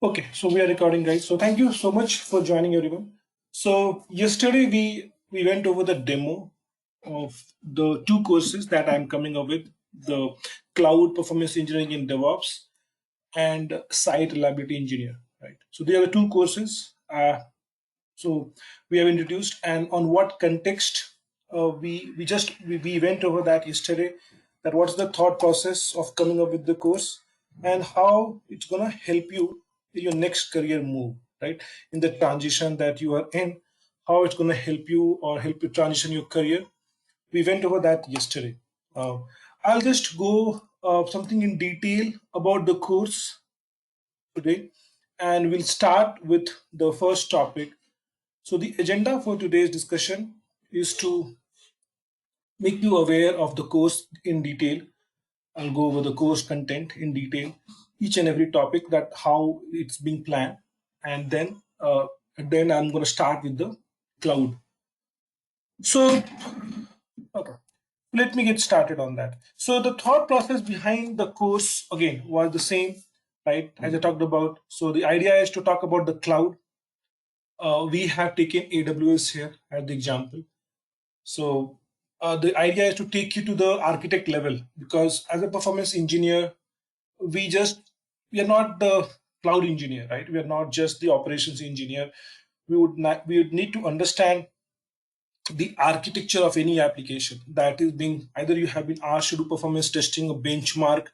Okay, so we are recording, guys. So thank you so much for joining, everyone. So yesterday we went over the demo of the two courses that I'm coming up with: the Cloud Performance Engineering in DevOps and Site Reliability Engineer. Right. So they are the two courses. So we have introduced, and on what context we went over that yesterday. That what's the thought process of coming up with the course and how it's gonna help you in your next career move, right? In the transition that you are in, how it's gonna help you or help you transition your career. We went over that yesterday. Uh, I'll just go something in detail about the course today, and we'll start with the first topic. So the agenda for today's discussion is to make you aware of the course in detail. I'll go over the course content in detail, each and every topic, that how it's being planned, and then I'm going to start with the cloud. So okay, let me get started on that. So the thought process behind the course again was the same, right? As I talked about. So the idea is to talk about the cloud. We have taken AWS here as the example. So the idea is to take you to the architect level, because as a performance engineer, we are not the cloud engineer, right? We are not just the operations engineer. We would need to understand the architecture of any application that is being, either you have been asked to do performance testing or benchmark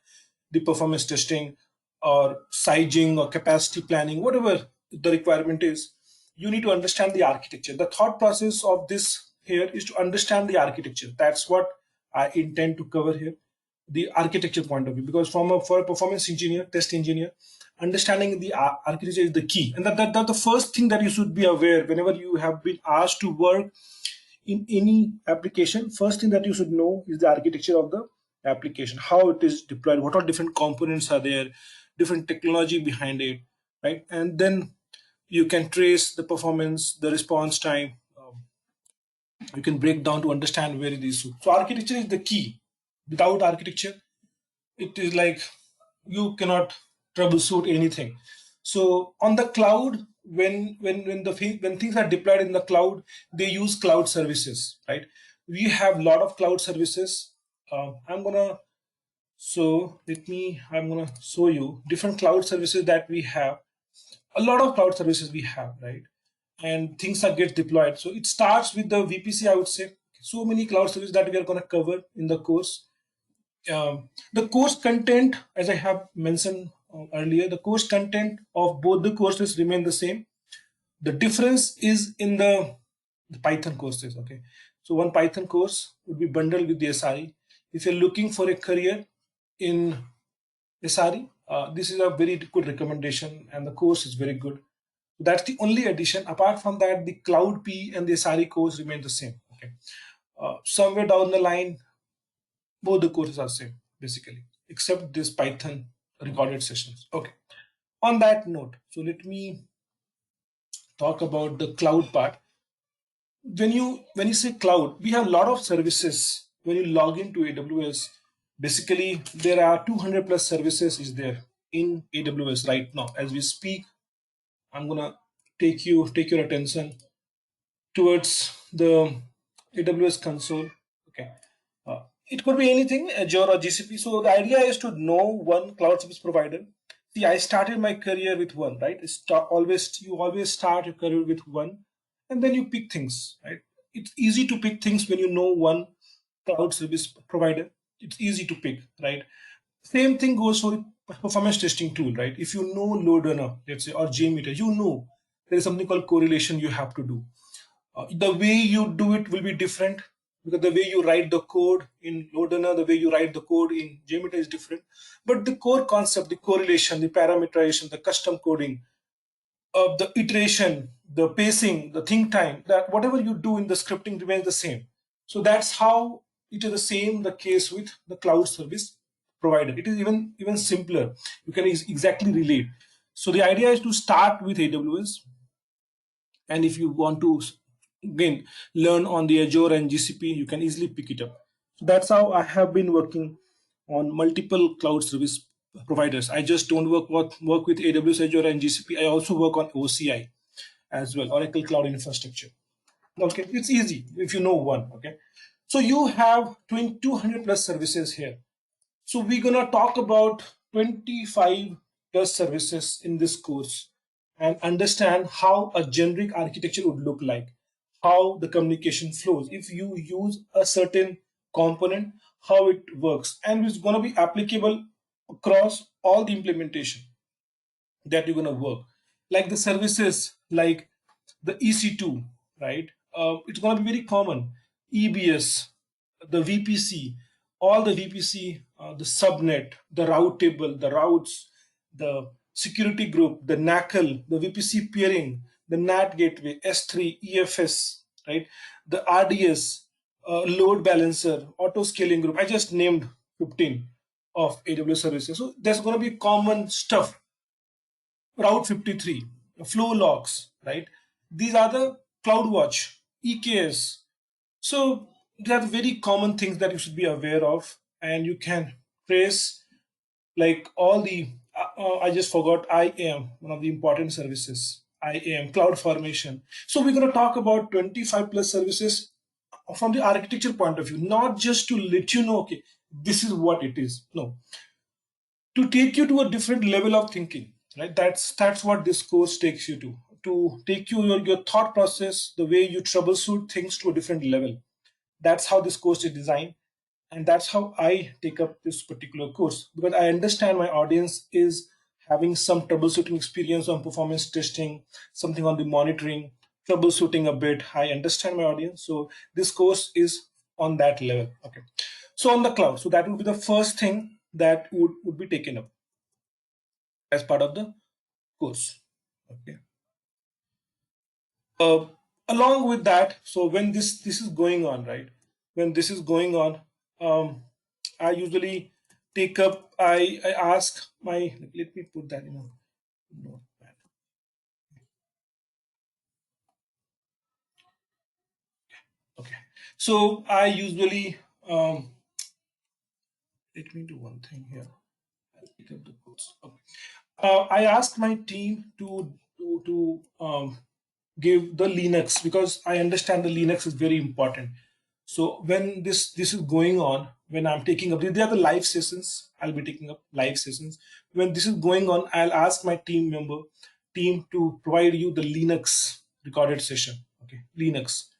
the performance testing or sizing or capacity planning, whatever the requirement is. You need to understand the architecture. The thought process of this here is to understand the architecture. That's what I intend to cover here, the architecture point of view, because for a performance engineer, test engineer, understanding the architecture is the key, and that's the first thing that you should be aware whenever you have been asked to work in any application. First thing that you should know is the architecture of the application, how it is deployed, what all different components are there, different technology behind it, right? And then you can trace the performance, the response time. You can break down to understand where it is. So architecture is the key. Without architecture, it is like you cannot troubleshoot anything. So on the cloud, when things are deployed in the cloud, they use cloud services, right? We have a lot of cloud services. I'm gonna so let me I'm gonna show you different cloud services that we have. A lot of cloud services we have, right? And things are get deployed. So it starts with the VPC, I would say. So many cloud services that we are going to cover in the course. The course content, as I have mentioned earlier, the course content of both the courses remain the same. The difference is in the Python courses. Okay, so one Python course would be bundled with the S.R.E. If you're looking for a career in S.R.E, this is a very good recommendation, and the course is very good. That's the only addition. Apart from that, the Cloud P and the S.R.E course remain the same. Okay, somewhere down the line, both the courses are same basically, except this Python recorded sessions. Okay. On that note, so let me talk about the cloud part. When you say cloud, we have a lot of services. When you log into AWS, basically there are 200 plus services is there in AWS right now as we speak. I'm gonna take your attention towards the AWS console. Okay. It could be anything, Azure or GCP. So the idea is to know one cloud service provider. See, I started my career with one, right? You always start your career with one, and then you pick things, right? It's easy to pick things when you know one cloud service provider. It's easy to pick, right? Same thing goes for performance testing tool, right? If you know LoadRunner, let's say, or Jmeter, you know there is something called correlation you have to do. The way you do it will be different, because the way you write the code in LoadRunner, the way you write the code in Jmeter is different. But the core concept, the correlation, the parameterization, the custom coding, the iteration, the pacing, the think time, that whatever you do in the scripting remains the same. So that's how it is the same the case with the cloud service provider. It is even simpler. You can exactly relate. So the idea is to start with AWS, and if you want to again learn on the Azure and GCP, you can easily pick it up. So that's how I have been working on multiple cloud service providers. I just don't work with AWS Azure and GCP. I also work on OCI as well, Oracle Cloud Infrastructure. Okay, it's easy if you know one. Okay, so you have 200 plus services here. So we're gonna talk about 25 plus services in this course and understand how a generic architecture would look like, how the communication flows. If you use a certain component, how it works, and it's gonna be applicable across all the implementation that you're going to work, like the services like the EC2, right? It's going to be very common. EBS, the VPC, all the VPC, the subnet, the route table, the routes, the security group, the NACL, the VPC peering, the NAT gateway, S.R.E, EFS, right? The RDS, load balancer, auto scaling group. I just named 15 of AWS services. So there's going to be common stuff. Route 53, flow logs, right? These are the CloudWatch, EKS. So they are very common things that you should be aware of, and you can trace like all the. I just forgot IAM, one of the important services. IAM, Cloud Formation. So we're going to talk about 25 plus services from the architecture point of view, not just to let you know, okay, this is what it is. No, to take you to a different level of thinking, right? That's what this course takes you to take you your thought process, the way you troubleshoot things to a different level. That's how this course is designed, and that's how I take up this particular course, because I understand my audience is having some troubleshooting experience on performance testing, something on the monitoring, troubleshooting a bit. I understand my audience, so this course is on that level. Okay, so on the cloud, so that would be the first thing that would be taken up as part of the course. Okay. Uh, Along with that, so when this is going on, right? When this is going on, I usually take up. I ask my. Let me put that in a notepad. Okay. So I usually let me do one thing here. I'll pick up the course. Okay. I asked my team to give the Linux, because I understand the Linux is very important. So when this is going on, when I'm taking up, they are the live sessions. I'll be taking up live sessions. When this is going on, I'll ask my team to provide you the Linux recorded session. Okay, Linux,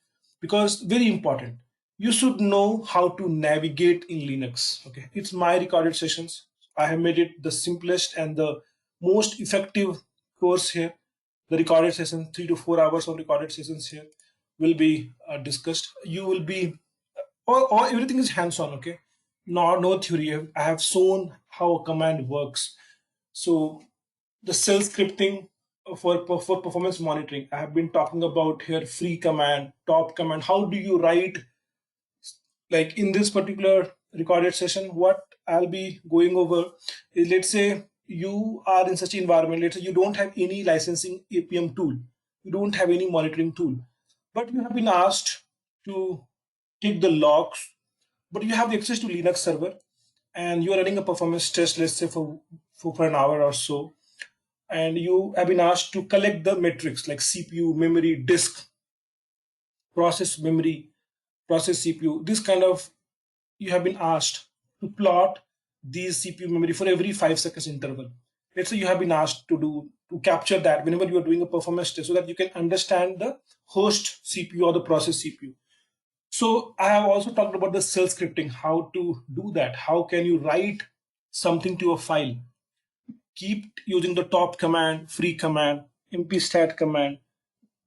because very important. You should know how to navigate in Linux. Okay, it's my recorded sessions. I have made it the simplest and the most effective course here. The recorded session, 3 to 4 hours of recorded sessions here will be discussed. You will be all everything is hands-on. Okay, no theory. I have shown how a command works. So the shell scripting for performance monitoring, I have been talking about here. Free command, top command. How do you write, like in this particular recorded session, what I'll be going over is, let's say you are in such an environment, let's say you don't have any licensing APM tool, you don't have any monitoring tool, but you have been asked to take the logs, but you have the access to Linux server, and you are running a performance test, let's say for an hour or so, and you have been asked to collect the metrics like CPU, memory, disk, process memory, process CPU, this kind of, you have been asked to plot these CPU memory for every 5 seconds interval. Let's say you have been asked to capture that whenever you are doing a performance test, so that you can understand the host CPU or the process CPU. So I have also talked about the shell scripting, how to do that. How can you write something to a file? Keep using the top command, free command, mpstat command,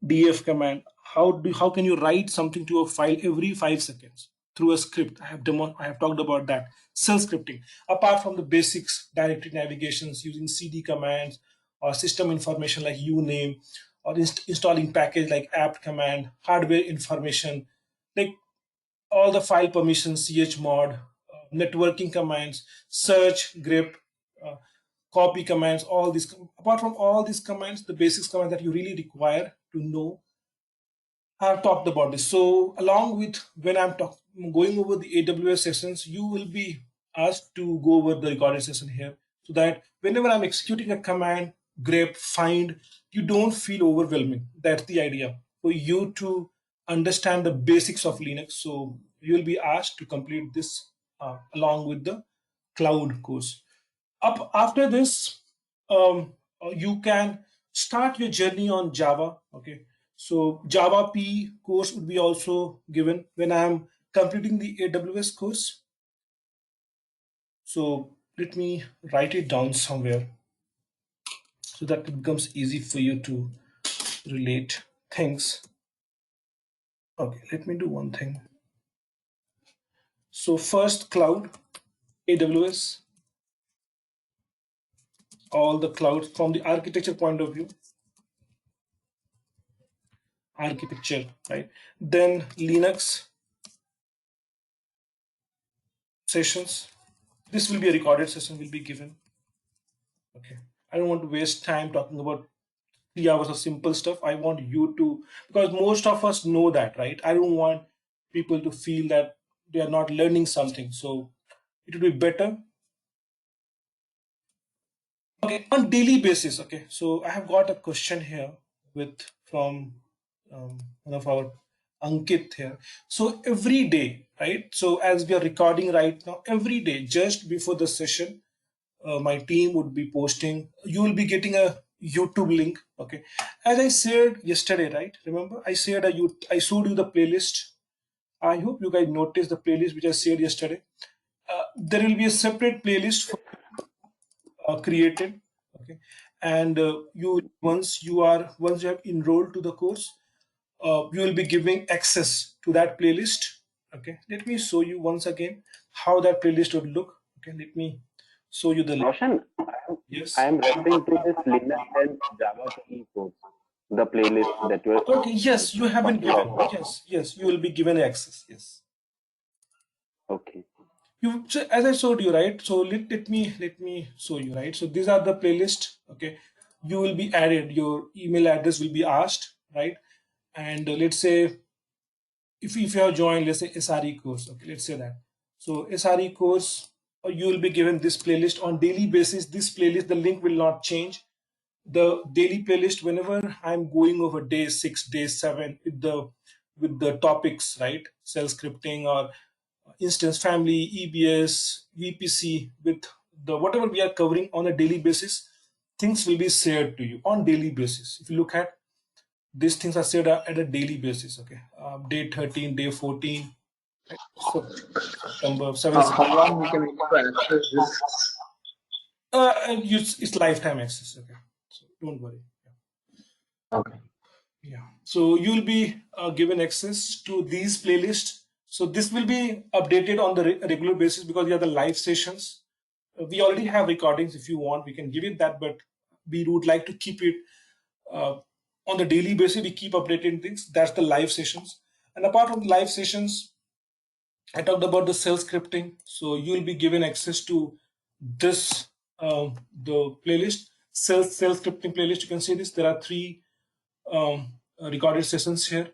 df command. How can you write something to a file every 5 seconds through a script? I have talked about that. Shell scripting, apart from the basics, directory navigations using cd commands, or system information like uname, or installing package like apt command, hardware information like all the file permissions, chmod, networking commands, search, grep, uh, copy commands, all these. Apart from all these commands, the basics commands that you really require to know, I've talked about this. So along with when going over the AWS sessions, you will be asked to go over the recorded session here. so that whenever I'm executing a command, grep, find, you don't feel overwhelming. That's the idea, for you to understand the basics of Linux. So you will be asked to complete this along with the cloud course. Up after this, you can start your journey on Java. Okay, so Java P course would be also given when I'm completing the AWS course. So let me write it down somewhere so that it becomes easy for you to relate things. Okay, let me do one thing. So first, cloud, AWS, all the clouds from the architecture point of view, architecture, right? Then Linux sessions. This will be a recorded session, will be given. Okay, I don't want to waste time talking about 3 hours of simple stuff. I want you to, because most of us know that, right? I don't want people to feel that they are not learning something. So it would be better. Okay, on daily basis. Okay, so I have got a question here with from one of our Ankit here. So every day, right? So as we are recording right now, every day, just before the session, my team would be posting. You will be getting a YouTube link. Okay, as I shared yesterday, right? Remember, I showed you the playlist. I hope you guys noticed the playlist which I shared yesterday. There will be a separate playlist for, created. Okay, and you once you have enrolled to the course, you will be giving access to that playlist. Okay, let me show you once again how that playlist would look. Okay, let me show you the link. Roshan, I Yes. am referring to this Linux and Java PE course, the playlist that you're Okay, yes, you have been talking given. of. Yes, you will be given access. Yes. Okay. You, so as I showed you, right? So let me show you, right? So these are the playlist. Okay, you will be added. Your email address will be asked, right? And let's say if you have joined, let's say S.R.E course. Okay, let's say that. So S.R.E course, you will be given this playlist on daily basis. This playlist, the link will not change. The daily playlist, whenever I'm going over day 6, day 7 with the topics, right? Cell scripting or instance family, EBS, VPC, with the whatever we are covering on a daily basis, things will be shared to you on daily basis. If you look at these things are shared at a daily basis. Okay, day 13, day 14, right? So September 7. How long we can able to access this? And it's lifetime access. Okay, so don't worry. Okay. Yeah, so you'll be given access to these playlists. So this will be updated on the regular basis because we are the live sessions. We already have recordings. If you want, we can give it that, but we would like to keep it uh, on the daily basis. We keep updating things. That's the live sessions. And apart from the live sessions, I talked about the cell scripting. So you'll be given access to this the playlist, cell scripting playlist. You can see this. There are three recorded sessions here,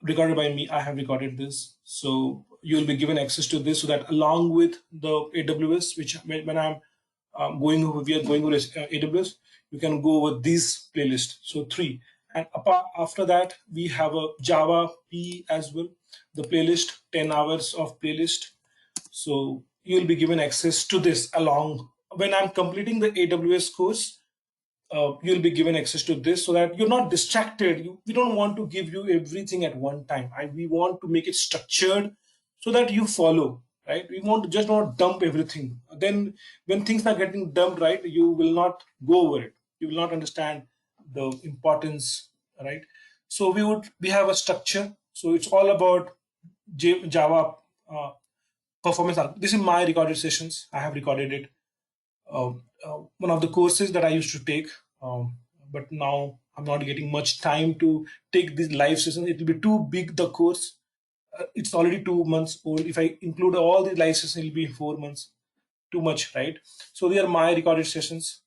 recorded by me. I have recorded this, so you'll be given access to this, so that along with the AWS, which when I'm going over, we are going over AWS, you can go over these playlists. So three, and apart after that, we have a Java P as well. The playlist, 10 hours of playlist. So you'll be given access to this along when I'm completing the AWS course. You'll be given access to this so that you're not distracted. We don't want to give you everything at one time. We want to make it structured so that you follow, right? We want to just not dump everything. Then when things are getting dumped, right, you will not go over it. You will not understand the importance, right? So we have a structure. So it's all about Java performance. This is my recorded sessions. I have recorded it, one of the courses that I used to take, but now I'm not getting much time to take these live sessions. It will be too big, the course. It's already 2 months old. If I include all the live sessions, it'll be 4 months. Too much, right? So they are my recorded sessions.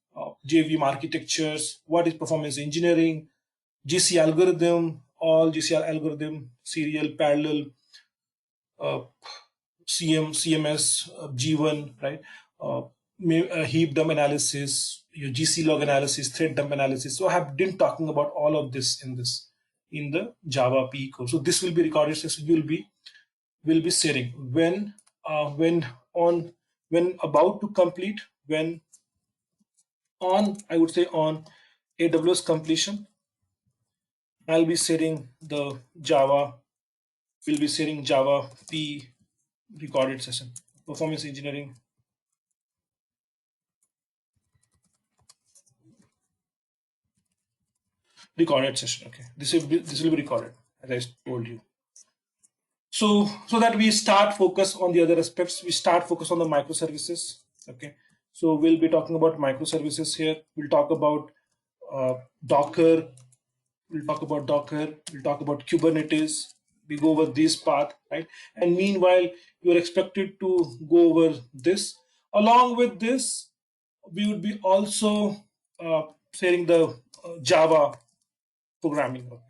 JVM architectures, what is performance engineering, GC algorithm, all GC algorithm, serial, parallel, uh, CMS, G1, right? heap dump analysis, your GC log analysis, thread dump analysis. So I have been talking about all of this in the Java PE course. So this will be recorded session. Will be sharing when about to complete, when on, I would say, on AWS completion, I'll be sharing the Java. We'll be sharing Java P recorded session, performance engineering recorded session. Okay, this will be recorded, as I told you. So that we start focus on the other aspects. We start focus on the microservices. Okay, so we'll be talking about microservices here. We'll talk about Docker. We'll talk about Docker. We'll talk about Kubernetes. We go over this path, right? And meanwhile, you're expected to go over this. Along with this, we would be also sharing the Java programming. Okay.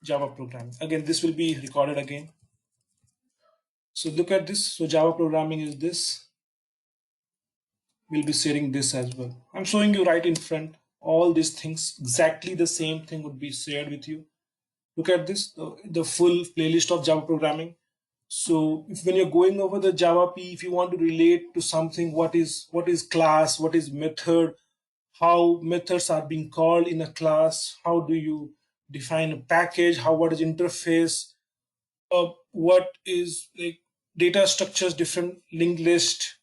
Java programming. Again, this will be recorded again. So look at this. So Java programming is this. We'll be sharing this as well. I'm showing you right in front all these things. Exactly the same thing would be shared with you. Look at this, the full playlist of Java programming. So when you're going over the Java P, if you want to relate to something, what is class, what is method, how methods are being called in a class, how do you define a package, what is interface, what is like data structures, different linked list,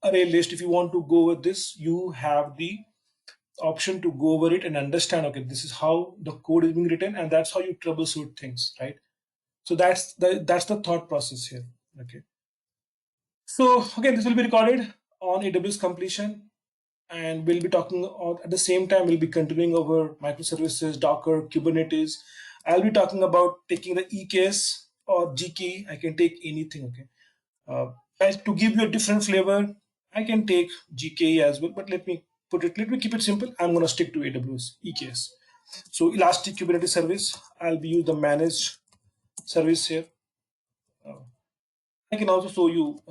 array list. If you want to go with this, you have the option to go over it and understand, okay, this is how the code is being written, and that's how you troubleshoot things, right? So that's the thought process here. Okay, so again, this will be recorded on AWS completion, and we'll be talking at the same time, we'll be continuing over microservices, Docker, Kubernetes. I'll be talking about taking the EKS or GKE. I can take anything. Okay, to give you a different flavor, I can take GKE as well, but let me keep it simple. I'm going to stick to AWS EKS. So Elastic Kubernetes Service, I'll be using the managed service here. I can also show you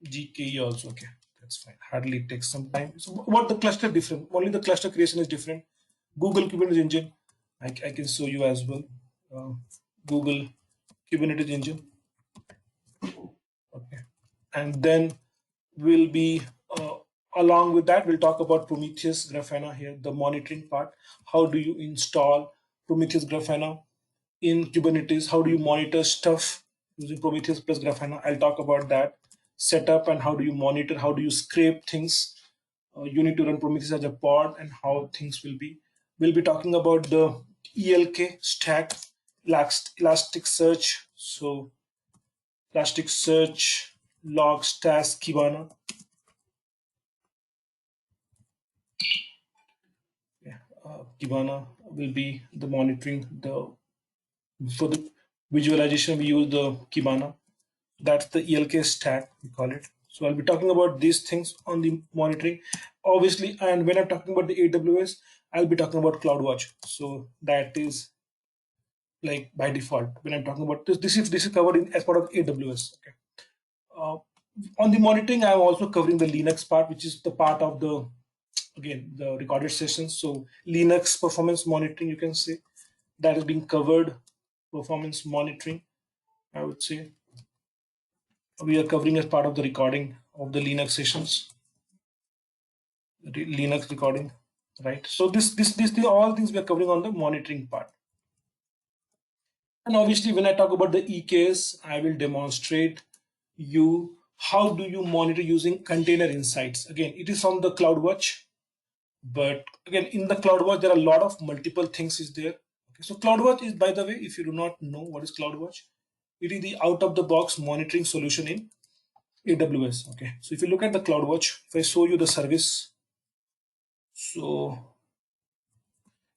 GKE also. Okay, that's fine. Hardly takes some time. So what the cluster different? Only the cluster creation is different. Google Kubernetes Engine, I can show you as well. Google Kubernetes Engine. Okay, and then we'll be along with that, we'll talk about Prometheus Grafana here, the monitoring part. How do you install Prometheus Grafana in Kubernetes? How do you monitor stuff using Prometheus plus Grafana? I'll talk about that setup and how do you monitor, how do you scrape things. You need to run Prometheus as a pod and how things will be. We'll be talking about the ELK stack, Elasticsearch. So Elasticsearch, logs, tasks, Kibana. Kibana will be the monitoring. For the visualization, we use the Kibana. That's the ELK stack, we call it. So I'll be talking about these things on the monitoring, obviously. And when I'm talking about the AWS, I'll be talking about CloudWatch. So that is like by default when I'm talking about this. This is covered as part of AWS. Okay. Uh, on the monitoring, I'm also covering the Linux part, which is the part of the the recorded sessions. So Linux performance monitoring, you can say, that is being covered. Performance monitoring, I would say, we are covering as part of the recording of the Linux sessions, Linux recording, right? So this all things we are covering on the monitoring part. And obviously, when I talk about the EKS, I will demonstrate you how do you monitor using container insights. Again, it is on the CloudWatch. But again, in the CloudWatch, there are a lot of multiple things is there. Okay, so CloudWatch is, by the way, if you do not know what is CloudWatch, it is the out-of-the-box monitoring solution in AWS. Okay, so if you look at the CloudWatch, if I show you the service, so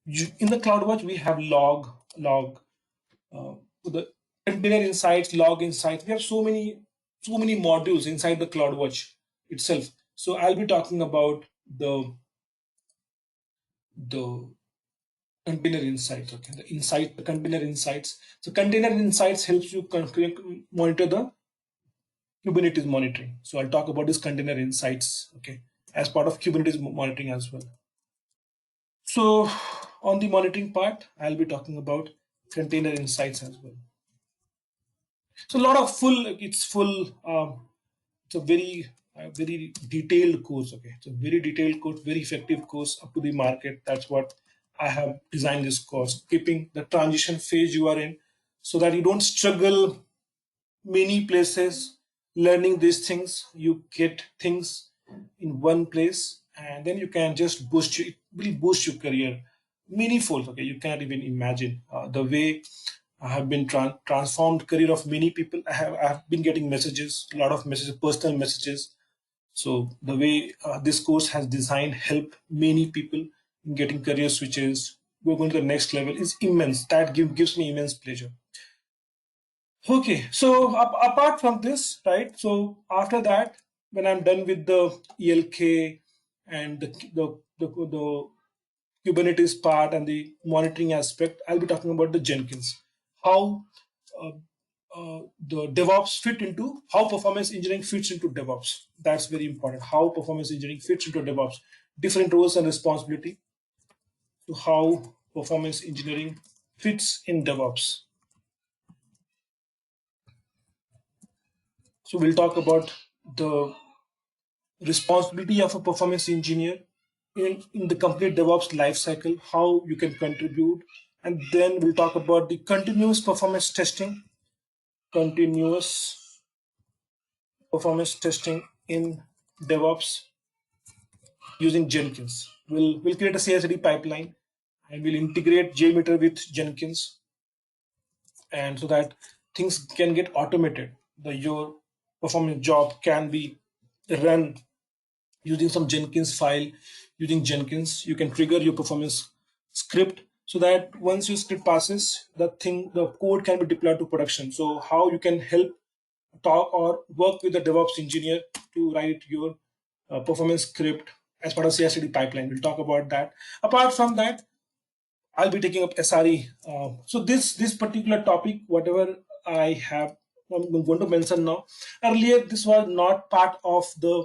in the CloudWatch we have log, the container insights, log insights. We have so many modules inside the CloudWatch itself. So I'll be talking about the container insights. Okay, the container insights. So container insights helps you monitor the Kubernetes monitoring. So I'll talk about this container insights, okay, as part of Kubernetes monitoring as well. So on the monitoring part, I'll be talking about container insights as well. So a lot of it's full. It's a very detailed course. Okay, it's a very detailed course, very effective course up to the market. That's what I have designed this course, keeping the transition phase you are in, so that you don't struggle many places learning these things. You get things in one place, and then you can just it will boost your career many folds. Okay, you can't even imagine the way I have been transformed career of many people. I have been getting messages, a lot of messages, personal messages. So the way this course has designed help many people in getting career switches, go going to the next level is immense. That gives me immense pleasure. Okay, so apart from this, right? So after that, when I'm done with the ELK and the Kubernetes part and the monitoring aspect, I'll be talking about the Jenkins, how uh, the DevOps fit into how performance engineering fits into DevOps. That's very important. How performance engineering fits into DevOps, different roles and responsibility to how performance engineering fits in DevOps. So we'll talk about the responsibility of a performance engineer in the complete DevOps lifecycle, how you can contribute, and then we'll talk about the continuous performance testing, continuous performance testing in DevOps using Jenkins. We'll create a CI/CD pipeline and we'll integrate Jmeter with Jenkins, and so that things can get automated. Your performance job can be run using some Jenkins file. Using Jenkins, you can trigger your performance script so that once your script passes, the code can be deployed to production. So how you can help talk or work with the DevOps engineer to write your performance script as part of CI/CD pipeline. We'll talk about that. Apart from that, I'll be taking up S.R.E. So this particular topic, whatever I have, I'm going to mention now. Earlier, this was not part of the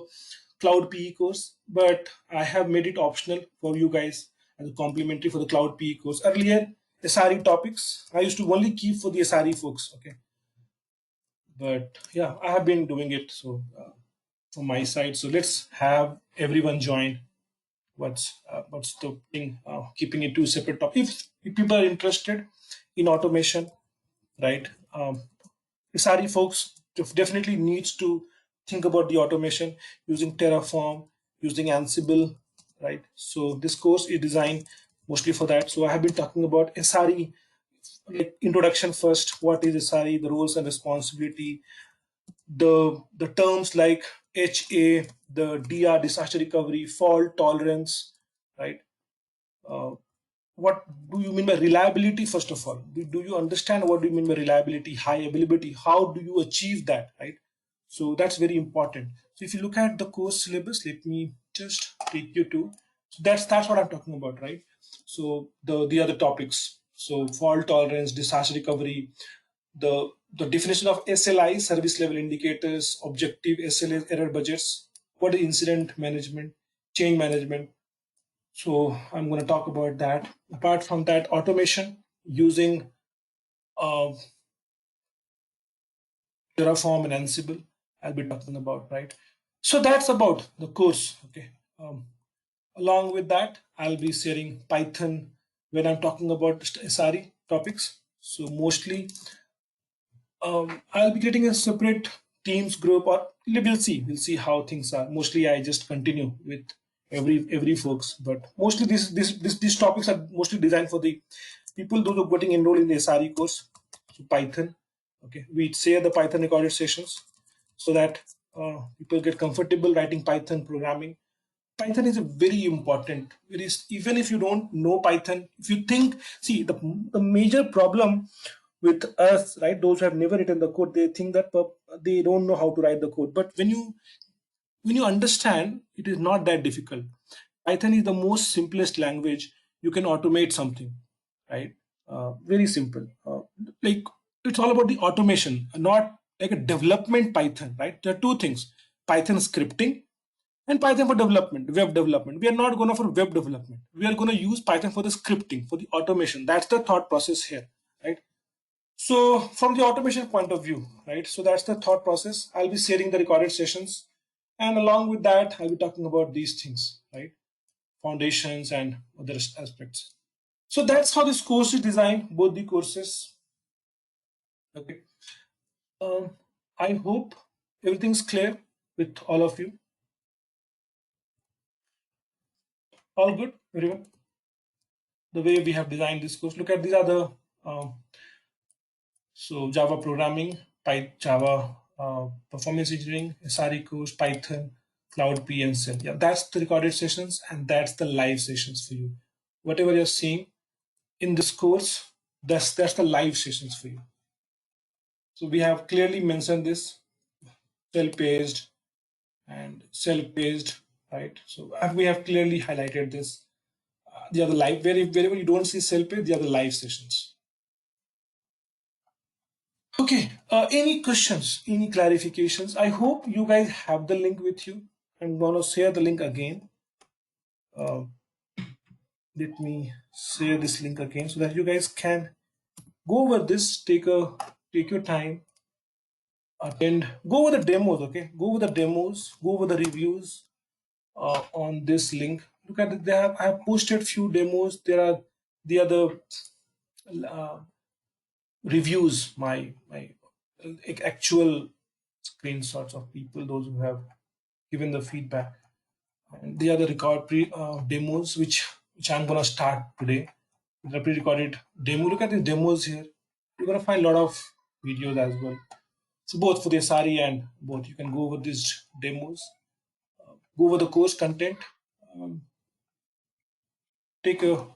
Cloud PE course, but I have made it optional for you guys as a complimentary for the Cloud PE course. Earlier, S.R.E. topics I used to only keep for the S.R.E. folks. Okay, but yeah, I have been doing it so from my side. So let's have everyone join. What's the thing? Keeping it two separate topics. If people are interested in automation, right? SRE folks definitely needs to think about the automation using Terraform, using Ansible, right? So this course is designed mostly for that. So I have been talking about SRE, like introduction first. What is SRE? The roles and responsibility, the terms like HA, the DR, disaster recovery, fault tolerance, right? Uh, what do you mean by reliability? First of all, do you understand what do you mean by reliability, high availability? How do you achieve that, right? So that's very important. So if you look at the course syllabus, let me just take you to. So that's what I'm talking about, right? So the other topics. So fault tolerance, disaster recovery, the definition of SLI, service level indicators, objective SLA, error budgets, what is incident management, change management. So I'm going to talk about that. Apart from that, automation using uh, Terraform and Ansible, I'll be talking about, right? So that's about the course. Okay. Along with that, I'll be sharing Python when I'm talking about SRE topics. So mostly I'll be getting a separate teams group, or we'll see how things are. Mostly I just continue with every folks, but mostly these topics are mostly designed for the people those who are getting enrolled in the SRE course. So Python, okay, we share the Python recorded sessions so that people get comfortable writing Python programming. Python is a very important. It is, even if you don't know Python, if you think, see the major problem with us, right? Those who have never written the code, they think that they don't know how to write the code. But when you understand, it is not that difficult. Python is the most simplest language. You can automate something, right? Very simple. Like it's all about the automation, not like a development Python, right? There are two things: Python scripting and Python for development, web development. We are not going to for web development. We are going to use Python for the scripting, for the automation. That's the thought process here, right? So from the automation point of view, right? So that's the thought process. I'll be sharing the recorded sessions, and along with that, I'll be talking about these things, right? Foundations and other aspects. So that's how this course is designed, both the courses. Okay. Um, I hope everything's clear with all of you. All good, everyone? The way we have designed this course. Look at these are the so Java programming, Java performance engineering, S.R.E course, Python, Cloud P and Cell. Yeah, that's the recorded sessions and that's the live sessions for you. Whatever you're seeing in this course, that's the live sessions for you. So we have clearly mentioned this self-paced and self-paced, right? So we have clearly highlighted this. The other live, wherever you don't see self-paced, the other live sessions. Okay, any questions, any clarifications? I hope you guys have the link with you. I'm gonna share the link again. Let me share this link again so that you guys can go over this, take your time, attend, go over the demos, okay? Go over the demos, go over the reviews on this link. Look at it, I have posted few demos. There are the other reviews, my actual screenshots of people, those who have given the feedback. And the other demos which I'm gonna start today. The pre-recorded demo. Look at these demos here. You're gonna find a lot of videos as well. So both for the S.R.E and both, you can go over these demos, go over the course content, take a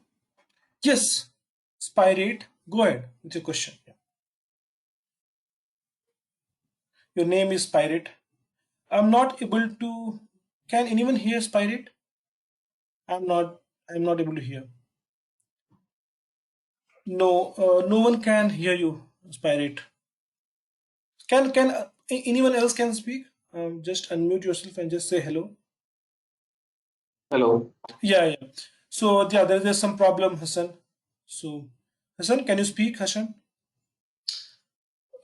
yes, Spirate. Go ahead with your question. Yeah. Your name is Spirate. I'm not able to. Can anyone hear Spirate? I'm not. I'm not able to hear. No, no one can hear you, Spirate. Can anyone else can speak? Just unmute yourself and just say hello. Hello. Yeah, yeah. So yeah, there's some problem, Hassan. So Hassan, can you speak, Hassan?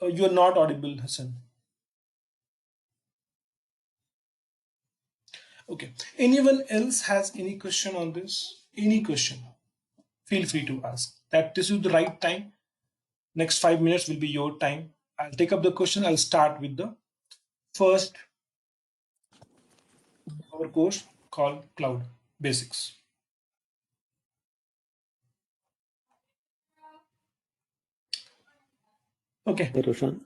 You are not audible, Hassan. Okay. Anyone else has any question on this? Any question? Feel free to ask. That this is the right time. Next 5 minutes will be your time. I'll take up the question. I'll start with the first our course called Cloud Basics. Okay. Hey, Roshan.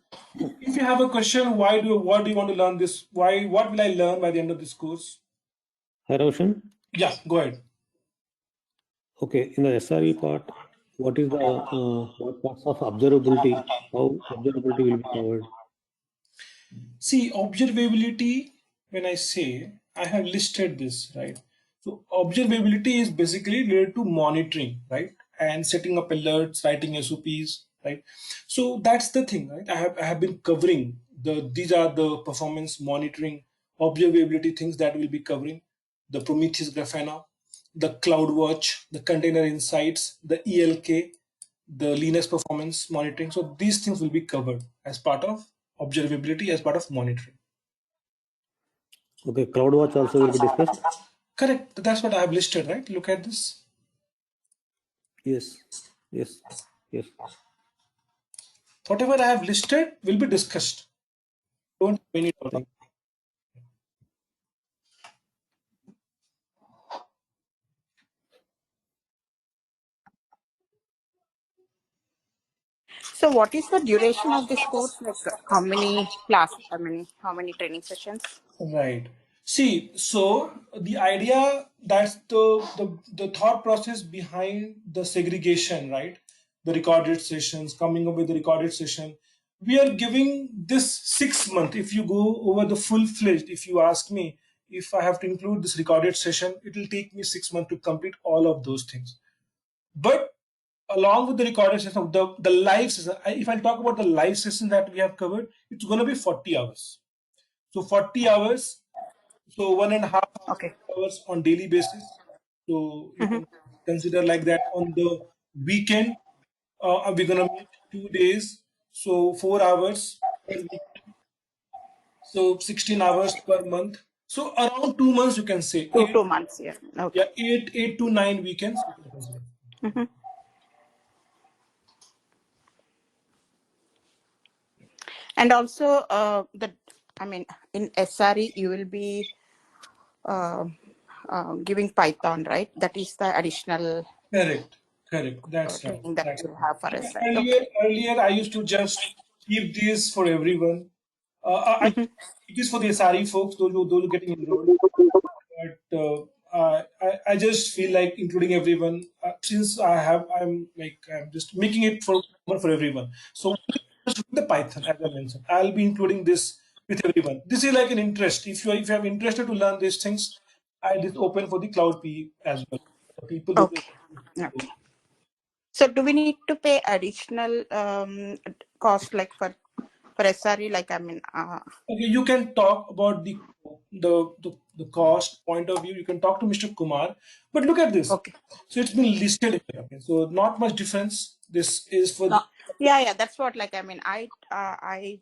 If you have a question, what do you want to learn this? What will I learn by the end of this course? Hi, Roshan. Yeah, go ahead. Okay, in the S.R.E part, what is the what parts of observability? How observability will be covered? See, observability, when I say, I have listed this, right? So observability is basically related to monitoring, right? And setting up alerts, writing SOPs, right? So that's the thing, right? I have been covering these are the performance monitoring observability things that we'll be covering. The Prometheus Grafana, the CloudWatch, the container insights, the ELK, the Linux performance monitoring. So these things will be covered as part of observability, as part of monitoring. Okay, CloudWatch also will be discussed? Correct. That's what I have listed, right? Look at this. Yes, yes, yes. Whatever I have listed will be discussed. Don't have any doubt. Thank So what is the duration of this course? Like how many how many training sessions? Right. See, so the idea, that's the thought process behind the segregation, right? The recorded sessions, coming up with the recorded session. We are giving this 6 month. If you go over the full-fledged, if you ask me, if I have to include this recorded session, it will take me 6 months to complete all of those things. But along with the recorded session of the live session, if I talk about the live session that we have covered, it's going to be 40 hours. So 40 hours, so 1.5 Okay. hours on daily basis. So you Mm-hmm. can consider like that. On the weekend, we're going to meet 2 days, so 4 hours per week. So 16 hours per month. So around 2 months, you can say Two months. Yeah. Okay. yeah, 8 to 9 weekends. You can consider. Mm-hmm. And also, I mean, in S.R.E, you will be uh, giving Python, right? That is the additional Correct, correct. That's right. training that That's you will have for right. S.R.E. Earlier, Okay. earlier I used to just keep this for everyone. Mm-hmm. It is for the SRE folks, those who getting enrolled. But I just feel like including everyone since I'm just making it for everyone. So just with the Python, as I mentioned, I'll be including this with everyone. This is like an interest. If you have interested to learn these things, I just open for the cloud PE as well. The people who Okay. Okay. So do we need to pay additional cost like for S.R.E? Like, I mean, okay, you can talk about the cost point of view. You can talk to Mr. Kumar, but look at this. okay. So it's been listed here. Okay, so not much difference. This is for No, yeah, that's what, like, I mean, I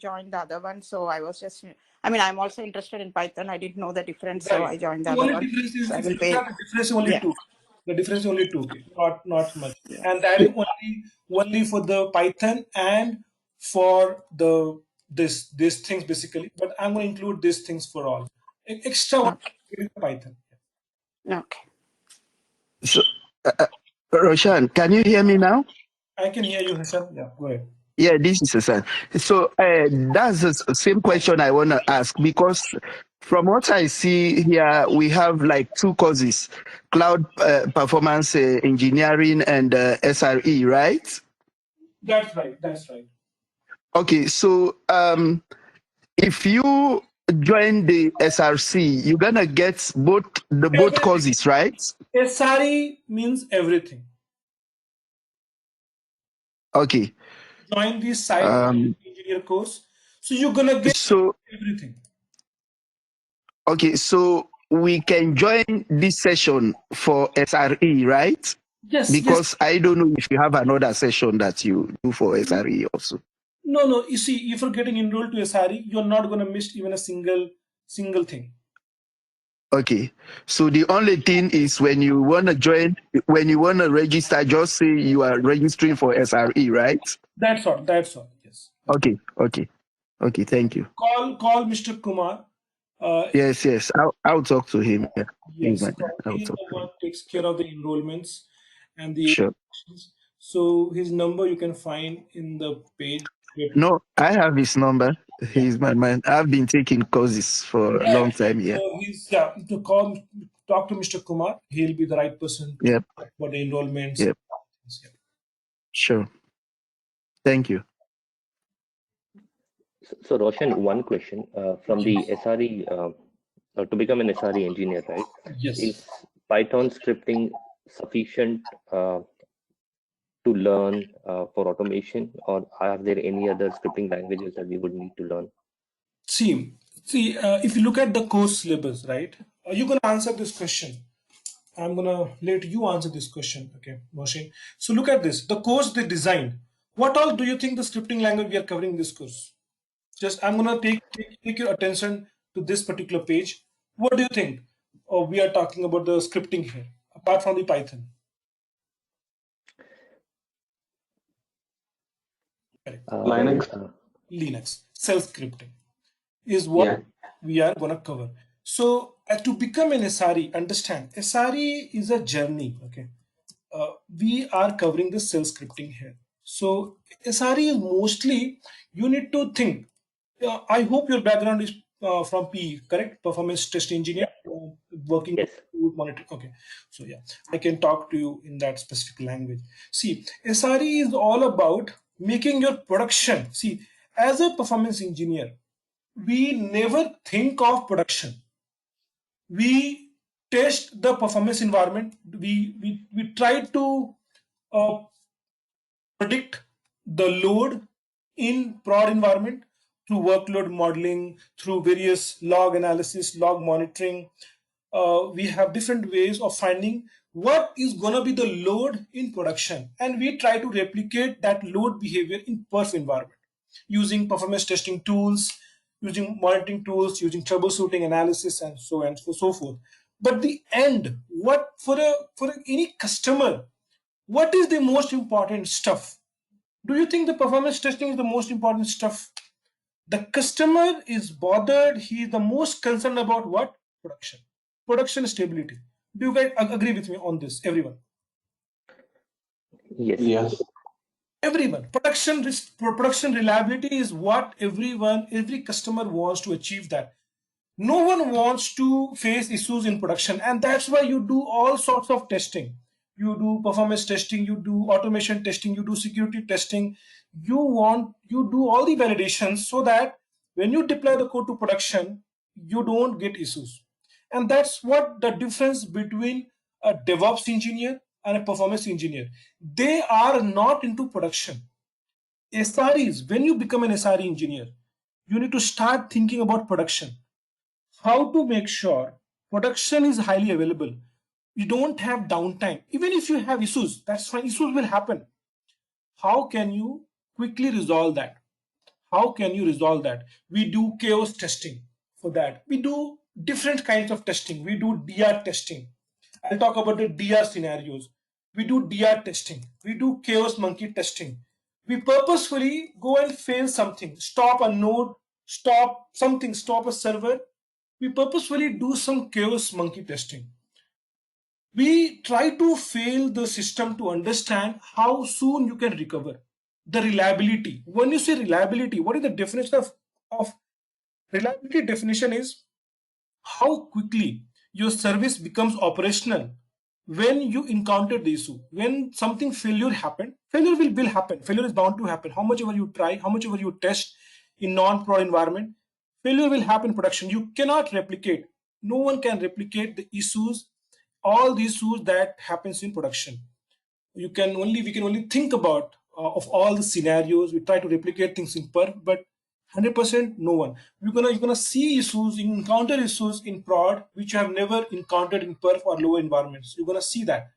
joined the other one, so I was just, I mean, I'm also interested in Python. I didn't know the difference, so right. I joined the The other only one. difference is So I if you will look pay. at the difference, only Yeah, two. The difference is only 2K, not much, yeah. and that is only for the Python and for these things basically. But I'm going to include these things for all. Extra one Okay, is the Python. okay. So, uh, uh, Roshan, can you hear me now? I can hear you, Hassan. Yeah, go ahead. Yeah, this is Hassan. So that's the same question I want to ask because from what I see here, we have like two courses, cloud performance engineering and S.R.E, right? That's right. That's right. Okay, so if you join the S.R.C, you're gonna get both Everything. courses, right? S.R.E means everything. Okay. Join the site Um, engineer course, so you're gonna get so everything. Okay, so we can join this session for S.R.E, right? Yes, yes. Because I don't know if you have another session that you do for S.R.E also. No, no. You see, if you're getting enrolled to S.R.E, you're not gonna miss even a single thing. Okay, so the only thing is when you want to join, when you want to register, just say you are registering for S.R.E, right? That's all. That's all. Yes. Okay, thank you. Call Mr. Kumar. Uh, Yes, I'll talk to him. Yeah, he's yes, my man. I'll he's talk the to one him. who takes care of the enrollments and the Sure. admissions. So his number you can find in the page. No, I have his number. Yeah. He's my man. I've been taking courses for a long time. Yeah. So he's yeah to talk to Mr. Kumar. He'll be the right person to Yep. talk about the enrollments. Yep. Yeah. Sure. Thank you. So Roshan, one question from the SRE to become an SRE engineer, right? Yes, Is Python scripting sufficient to learn for automation, or are there any other scripting languages that we would need to learn? see, if you look at the course syllabus, right? You're gonna answer this question. I'm gonna let you answer this question, okay, Moshe. So look at this. The course they designed. What all do you think the scripting language we are covering in this course? Just I'm gonna take your attention to this particular page. What do you think? We are talking about the scripting here, apart from the Python. Correct. Well, Linux. Linux self-scripting is what Yeah. we are gonna cover. So to become an SRE, understand SRE is a journey. Okay, we are covering the cell scripting here. So SRE is mostly you need to think. I hope your background is from PE, correct? Performance test engineer, yeah, working yes. with monitoring. Okay, so yeah, I can talk to you in that specific language. See, SRE is all about making your production. See, as a performance engineer, we never think of production. We test the performance environment. We try to uh, predict the load in prod environment through workload modeling, through various log analysis, log monitoring. We have different ways of finding what is going to be the load in production, and we try to replicate that load behavior in perf environment using performance testing tools, using monitoring tools, using troubleshooting analysis, and so on and so forth. But the end, what for any customer, what is the most important stuff? Do you think the performance testing is the most important stuff? The customer is bothered, he is the most concerned about what? Production stability. Do you guys agree with me on this? Everyone? Yes. Yes. Everyone. Production reliability is what every customer wants to achieve that. No one wants to face issues in production, and that's why you do all sorts of testing. You do performance testing, you do automation testing, you do security testing. You do all the validations so that when you deploy the code to production, you don't get issues. And that's what the difference between a DevOps engineer and a performance engineer. They are not into production. SREs, when you become an SRE engineer, you need to start thinking about production. How to make sure production is highly available. You don't have downtime. Even if you have issues, that's fine. Issues will happen. How can you quickly resolve that? How can you resolve that? We do chaos testing for that. We do different kinds of testing. We do DR testing. I'll talk about the DR scenarios. We do DR testing. We do chaos monkey testing. We purposefully go and fail something, stop a node, stop something, stop a server. We purposefully do some chaos monkey testing. We try to fail the system to understand how soon you can recover. The reliability. When you say reliability, what is the definition of reliability? Definition is how quickly your service becomes operational when you encounter the issue. When something failure happened, failure will happen. Failure is bound to happen. How much ever you try, how much ever you test in non-prod environment, failure will happen in production. You cannot replicate. No one can replicate the issues, all the issues that happens in production. We can only think about of all the scenarios. We try to replicate things in perf, but 100% no one. You're gonna see issues, encounter issues in prod which you have never encountered in perf or lower environments. You're gonna see that.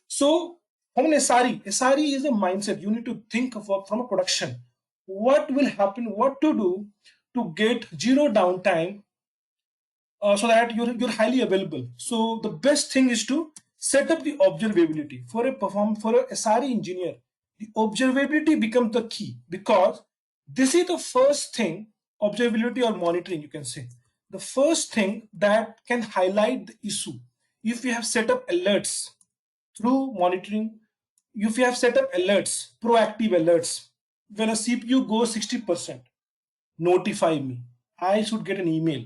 So from an SRE is a mindset. You need to think of from a production. What will happen? What to do to get zero downtime so that you're highly available. So the best thing is to set up the observability for a SRE engineer. The observability becomes the key, because this is the first thing, observability or monitoring, you can say, the first thing that can highlight the issue. If you have set up alerts through monitoring, if you have set up alerts, proactive alerts, when a CPU goes 60%, notify me. I should get an email.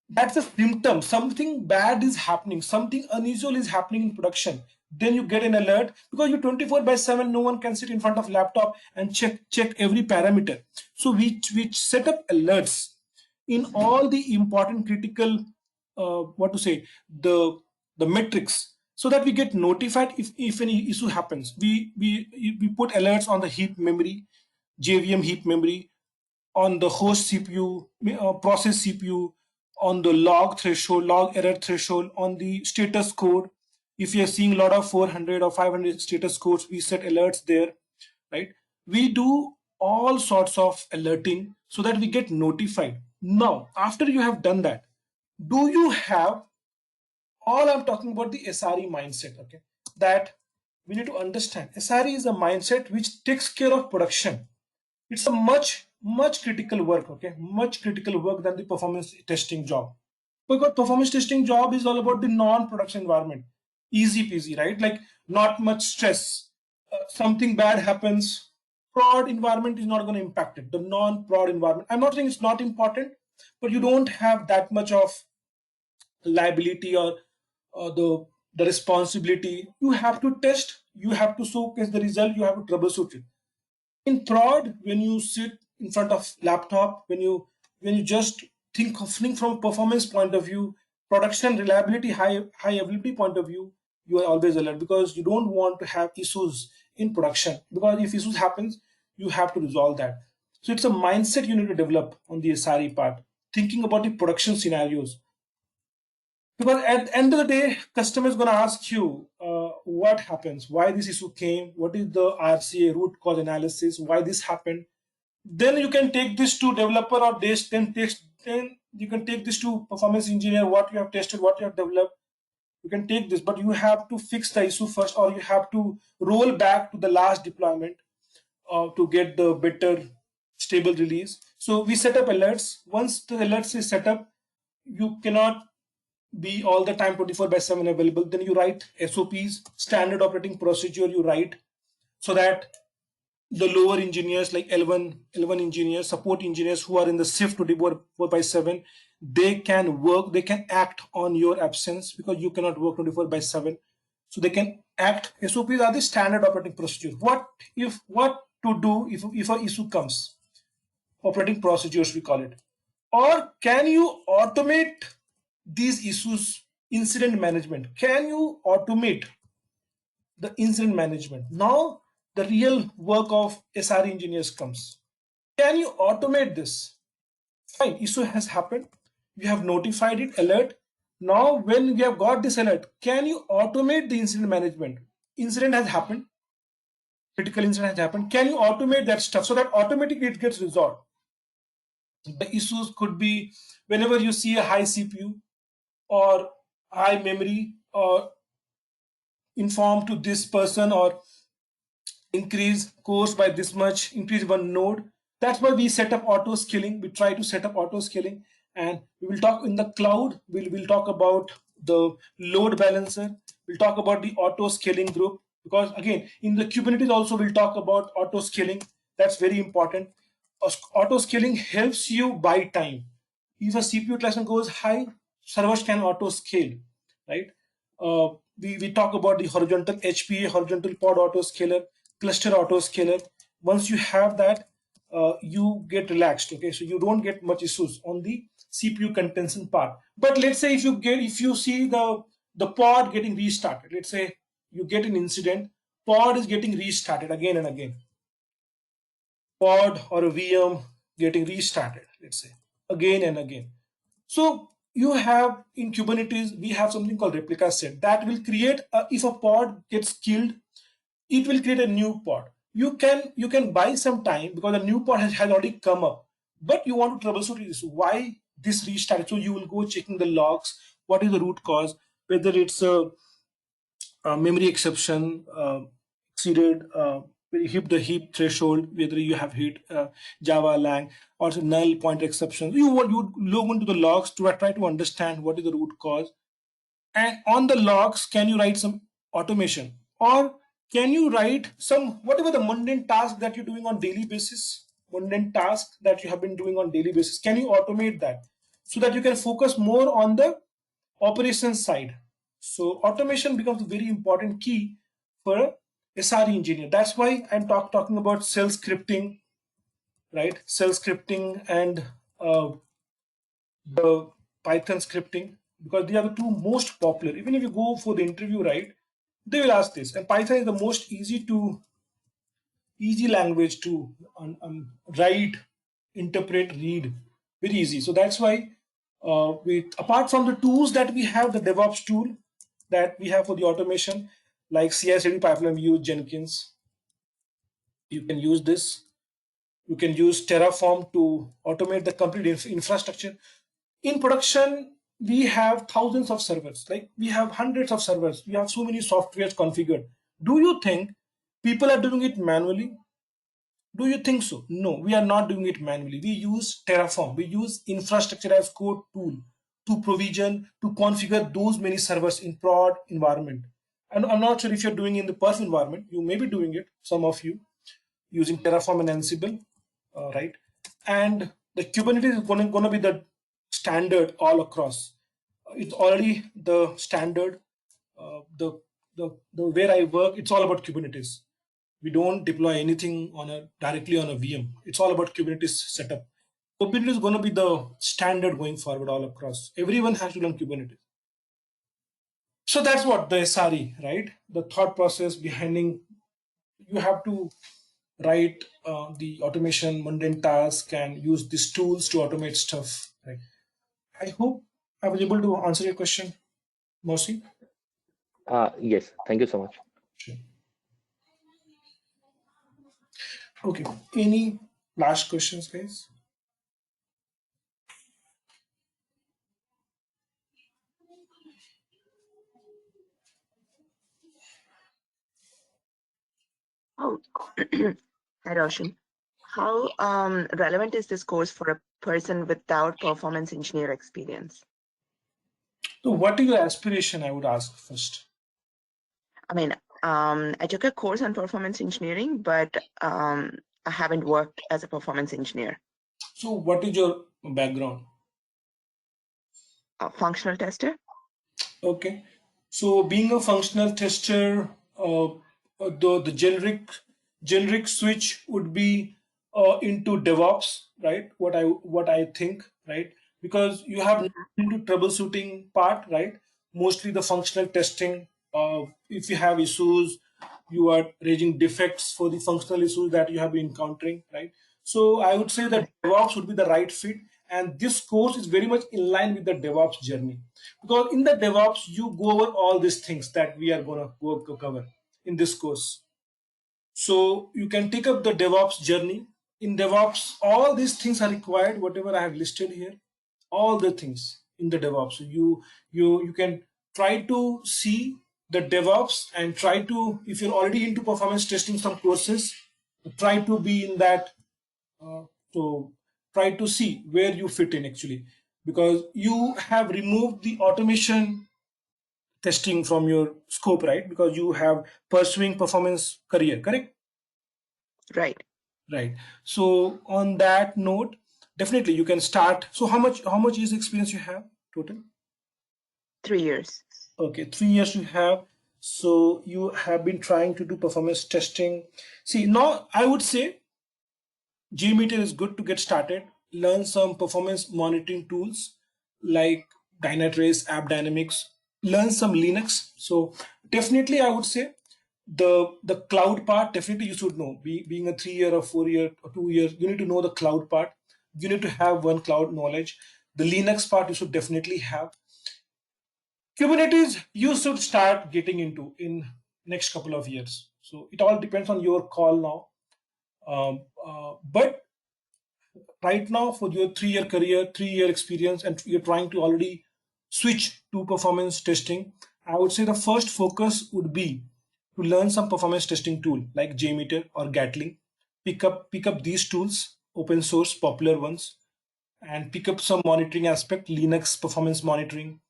That's a symptom. Something bad is happening. Something unusual is happening in production. Then you get an alert, because you're 24/7. No one can sit in front of laptop and check every parameter. So we set up alerts in all the important critical, the metrics, so that we get notified if any issue happens. We put alerts on the heap memory, JVM heap memory, on the host CPU, process CPU, on the log threshold, log error threshold, on the status code. If you're seeing a lot of 400 or 500 status codes, we set alerts there, right? We do all sorts of alerting so that we get notified. Now, after you have done that, do you have, all I'm talking about the SRE mindset, okay? That we need to understand. SRE is a mindset which takes care of production. It's a much critical work, okay? Much critical work than the performance testing job. Because performance testing job is all about the non-production environment. Easy peasy, right? Like not much stress. Something bad happens, prod environment is not going to impact it. The non-prod environment, I'm not saying it's not important, but you don't have that much of liability or the responsibility. You have to test, you have to showcase the result, you have to troubleshoot it. In prod, when you sit in front of laptop, when you just think from a performance point of view, production reliability, high availability point of view, you are always alert, because you don't want to have issues in production, because if issues happens, you have to resolve that. So it's a mindset you need to develop on the S.R.E part, thinking about the production scenarios. Because at the end of the day, customer is going to ask you what happens, why this issue came, what is the RCA root cause analysis, why this happened. Then you can take this to developer, or then you can take this to performance engineer, what you have tested, what you have developed. You can take this, but you have to fix the issue first, or you have to roll back to the last deployment to get the better stable release. So we set up alerts. Once the alerts is set up, you cannot be all the time 24/7 available. Then you write SOPs, standard operating procedure, you write, so that the lower engineers like L1 engineers, support engineers who are in the shift 24/7, they can work, they can act on your absence, because you cannot work 24/7. So they can act. SOPs are the standard operating procedure. What to do if an issue comes? Operating procedures, we call it. Or can you automate these issues? Incident management. Can you automate the incident management? Now the real work of S.R.E engineers comes. Can you automate this? Fine, issue has happened. You have notified it, alert. Now when you have got this alert, can you automate the incident management? Incident has happened, critical incident has happened. Can you automate that stuff so that automatically it gets resolved? The issues could be whenever you see a high CPU or high memory, or inform to this person, or increase course by this much, increase one node. That's why we set up auto scaling. We try to set up auto scaling, and we will talk in the cloud. We'll talk about the load balancer. We'll talk about the auto scaling group, because again, in the Kubernetes also we'll talk about auto scaling. That's very important. Auto scaling helps you buy time. If a CPU utilization goes high, servers can auto scale, right? We talk about the horizontal HPA, horizontal pod auto scaler, cluster auto scaler. Once you have that, you get relaxed. Okay, so you don't get much issues on the CPU contention part. But let's say if you see the pod getting restarted, let's say you get an incident, pod is getting restarted again and again. Pod or a VM getting restarted, let's say, again and again. So you have in Kubernetes, we have something called replica set that will create if a pod gets killed, it will create a new pod. You can buy some time because the new pod has already come up, but you want to troubleshoot this. Why this restarted? So you will go checking the logs. What is the root cause? Whether it's a memory exception, exceeded, hit the heap threshold, whether you have hit Java lang, or null pointer exception. You log into the logs to try to understand what is the root cause. And on the logs, can you write some automation, or can you write some whatever the mundane task that you're doing on daily basis, mundane task that you have been doing on daily basis? Can you automate that so that you can focus more on the operations side? So automation becomes a very important key for a S.R.E engineer. That's why I'm talking about shell scripting, right? Shell scripting and the Python scripting, because they are the two most popular. Even if you go for the interview, right, they will ask this. And Python is the most easy language to write, interpret, read, very easy. So that's why apart from the tools that we have, the DevOps tool that we have for the automation, like CI/CD pipeline, we use Jenkins. You can use this. You can use Terraform to automate the complete infrastructure. In production, we have thousands of servers, like we have hundreds of servers. We have so many softwares configured. Do you think people are doing it manually? Do you think so? No, we are not doing it manually. We use Terraform. We use infrastructure as code tool to provision, to configure those many servers in prod environment. And I'm not sure if you're doing in the perf environment. You may be doing it, some of you, using Terraform and Ansible, right? And the Kubernetes is going to be the standard all across. It's already the standard. The where I work, it's all about Kubernetes. We don't deploy anything directly on a VM. It's all about Kubernetes setup. Kubernetes is going to be the standard going forward all across. Everyone has to learn Kubernetes. So that's what the S.R.E, right? The thought process behind you have to write the automation mundane task and use these tools to automate stuff. Right? I hope I was able to answer your question, Mosi. Yes, thank you so much. Sure. Okay. Any last questions, guys? Oh, hi, Roshan. How relevant is this course for a person without performance engineer experience? So, what is your aspiration? I would ask first. I mean, I took a course on performance engineering, but I haven't worked as a performance engineer. So, what is your background? A functional tester? Okay. So, being a functional tester, the generic switch would be into DevOps, right? What I think, right? Because you have into troubleshooting part, right? Mostly the functional testing. If you have issues, you are raising defects for the functional issues that you have been encountering, right? So I would say that DevOps would be the right fit, and this course is very much in line with the DevOps journey, because in the DevOps you go over all these things that we are going to cover in this course. So you can take up the DevOps journey. In DevOps, all these things are required, whatever I have listed here, all the things in the DevOps. So you can try to see the DevOps and try to, if you're already into performance testing, some courses, try to be in that. So try to see where you fit in actually, because you have removed the automation testing from your scope, right? Because you have pursuing performance career, correct? Right. Right. So on that note, definitely you can start. So how much years experience you have total? 3 years. Okay, 3 years you have. So you have been trying to do performance testing. See, now I would say Jmeter is good to get started. Learn some performance monitoring tools like Dynatrace, AppDynamics. Learn some Linux. So definitely, I would say the cloud part. Definitely, you should know. Being a 3 year or 4 year or 2 years, you need to know the cloud part. You need to have one cloud knowledge. The Linux part you should definitely have. Kubernetes you should start getting into in next couple of years. So it all depends on your call now. But right now for your 3 year career, 3 year experience, and you're trying to already switch to performance testing, I would say the first focus would be to learn some performance testing tool like Jmeter or Gatling. Pick up these tools, open source, popular ones, and pick up some monitoring aspect, Linux performance monitoring.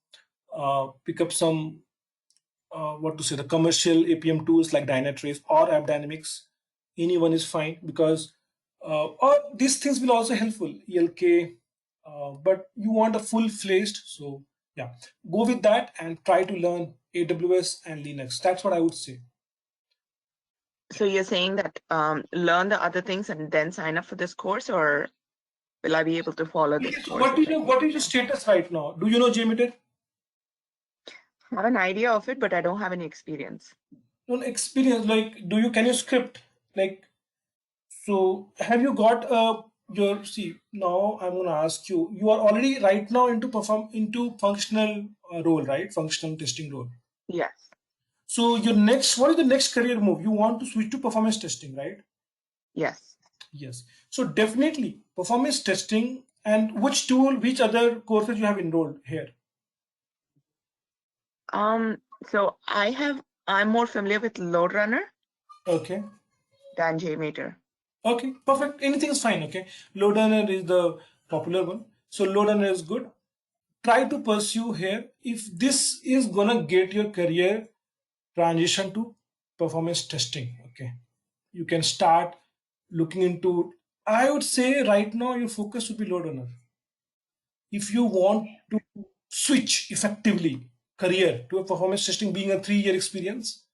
Pick up some what to say, the commercial APM tools like Dynatrace or AppDynamics. Anyone is fine, because or these things will also helpful ELK, but you want a full-fledged. So yeah, go with that and try to learn AWS and Linux. That's what I would say. So you're saying that learn the other things and then sign up for this course, or will I be able to follow this Yes, course? what is your status right now? Do you know Jmeter? I have an idea of it, but I don't have any experience. No experience. Like, can you script? Like, so have you got your, see, now I'm going to ask you, you are already right now into functional role, right? Functional testing role. Yes. So what is the next career move? You want to switch to performance testing, right? Yes. Yes. So definitely performance testing. And which other courses you have enrolled here? So I'm more familiar with LoadRunner Okay. than Jmeter. Okay, perfect. Anything is fine. Okay. LoadRunner is the popular one. So LoadRunner is good. Try to pursue here. If this is gonna get your career transition to performance testing, okay, you can start looking into. I would say right now your focus would be LoadRunner. If you want to switch effectively career to a performance testing, being a 3 year experience,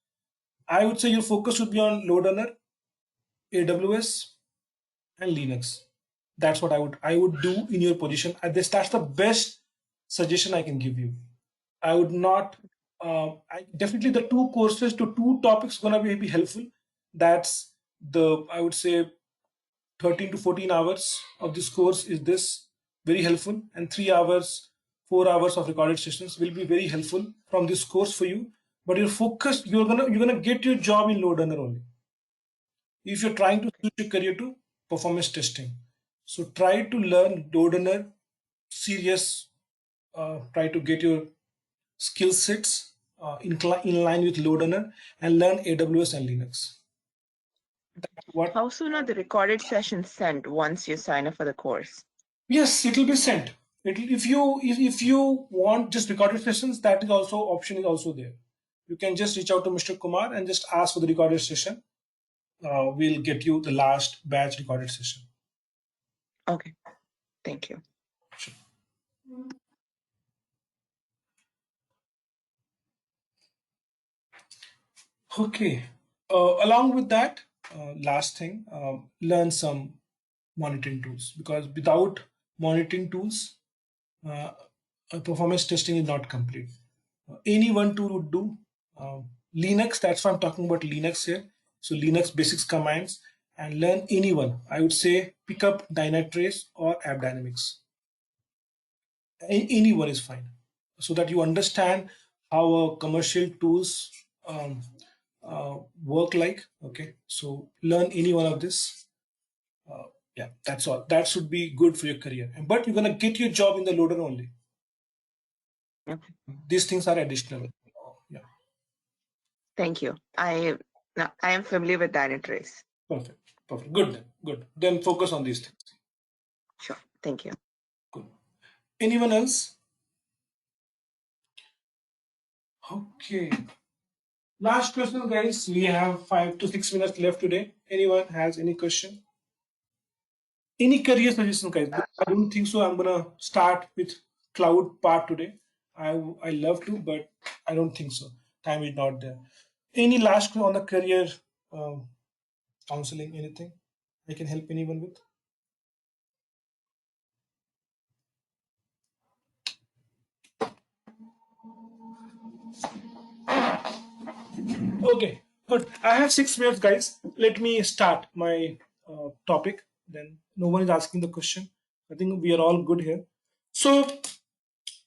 I would say your focus would be on LoadRunner, AWS, and Linux. That's what I would do in your position. That's the best suggestion I can give you. I would not. Definitely the two courses to two topics gonna be helpful. That's the, I would say, 13 to 14 hours of this course is this very helpful, and 3 hours, 4 hours of recorded sessions will be very helpful from this course for you. But you're focused, you're gonna get your job in LoadRunner only. If you're trying to switch your career to performance testing, so try to learn LoadRunner serious. Try to get your skill sets in line with LoadRunner, and learn AWS and Linux. What? How soon are the recorded sessions sent once you sign up for the course? Yes, it will be sent. If you want just recorded sessions, that is also option is also there. You can just reach out to Mr. Kumar and just ask for the recorded session. We'll get you the last batch recorded session. Okay, thank you. Sure. Okay. Along with that, last thing, learn some monitoring tools, because without monitoring tools, performance testing is not complete. Any one tool would do. Linux, that's why I'm talking about Linux here. So Linux basics commands, and learn any one. I would say pick up Dynatrace or AppDynamics. Any one is fine, so that you understand how commercial tools work like. Okay, so learn any one of this. Yeah, that's all. That should be good for your career. But you're gonna get your job in the loader only. Okay. These things are additional. Yeah. Thank you. I am familiar with Dynatrace. Perfect. Perfect. Good then. Good. Then focus on these things. Sure. Thank you. Good. Anyone else? Okay. Last question, guys. We have 5 to 6 minutes left today. Anyone has any question? Any career suggestion, guys? I don't think so. I'm gonna start with cloud part today. I love to, but I don't think so. Time is not there. Any last on the career counseling? Anything I can help anyone with? Okay, good. I have 6 minutes, guys. Let me start my topic. Then no one is asking the question. I think we are all good here. So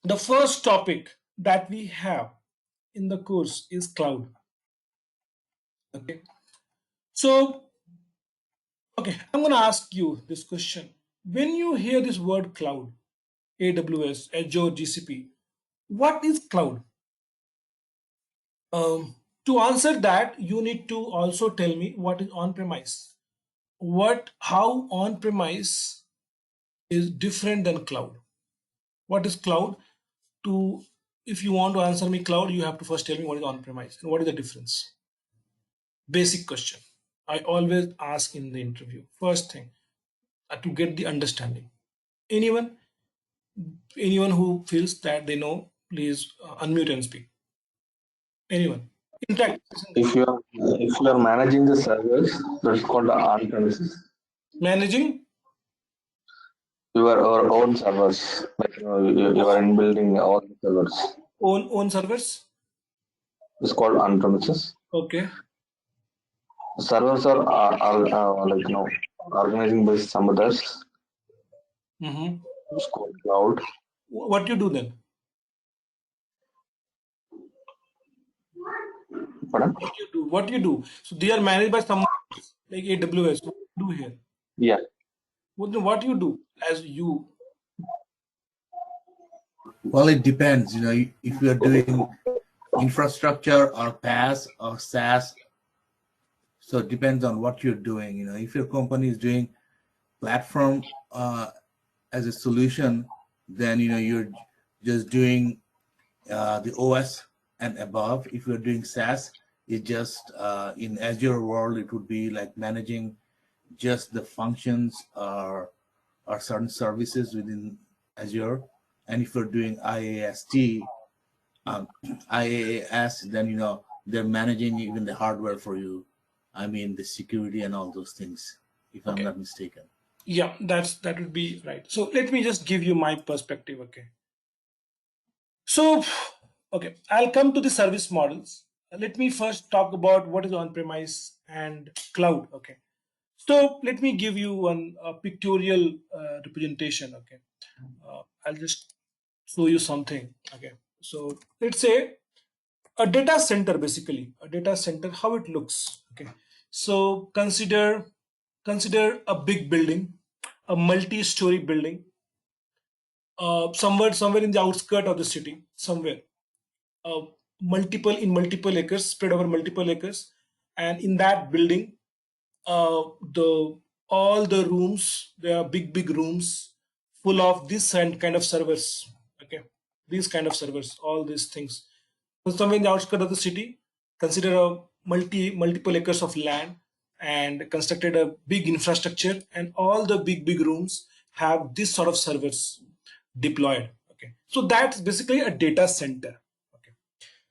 the first topic that we have in the course is cloud. Okay. So, okay, I'm going to ask you this question. When you hear this word cloud, AWS, Azure, GCP, what is cloud? To answer that, you need to also tell me what is on-premise. How on-premise is different than cloud. What is cloud? If you want to answer me cloud, you have to first tell me what is on-premise and what is the difference. Basic question I always ask in the interview. First thing, to get the understanding. Anyone who feels that they know, please unmute and speak. Anyone? In fact, If you are managing the servers, that's called on-premises. managing Your own servers, like you are in building all the servers. own servers. It's called on-premises. Okay. Servers are like organizing by some others. It's called cloud. What you do then? Pardon? What you do? So they are managed by someone like AWS. What do you do here? Yeah. What you do as you? Well, it depends. If you are doing infrastructure or PaaS or SaaS, so it depends on what you're doing. If your company is doing platform as a solution, then you're just doing the OS and above. If you're doing SaaS, it just in Azure world, it would be like managing just the functions or certain services within Azure. And if you're doing IaaS, then they're managing even the hardware for you. I mean the security and all those things, if I'm not mistaken. Yeah, that would be right. So let me just give you my perspective. Okay. So, okay, I'll come to the service models. let me first talk about what is on-premise and cloud. Okay, so let me give you one pictorial representation. Okay, I'll just show you something. Okay, so let's say a data center, basically a data center, how it looks. Okay, so consider a big building, a multi-story building, somewhere in the outskirt of the city, somewhere, uh, multiple acres, spread over multiple acres, and in that building, the all the rooms, there are big rooms full of this and kind of servers. Okay, these kind of servers, all these things. So somewhere in the outskirts of the city, consider a multiple acres of land and constructed a big infrastructure, and all the big rooms have this sort of servers deployed. Okay, so that's basically a data center. Okay,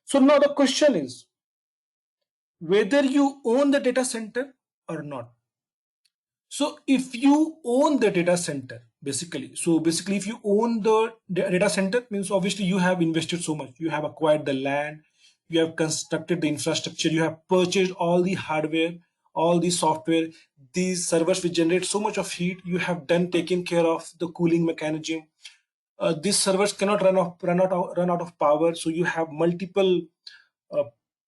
so now the question is whether you own the data center or not. So if you own the data center, basically if you own the data center, means obviously you have invested so much, you have acquired the land, you have constructed the infrastructure, you have purchased all the hardware, all the software, these servers which generate so much of heat, you have done taken care of the cooling mechanism. These servers cannot run out of power, so you have multiple uh,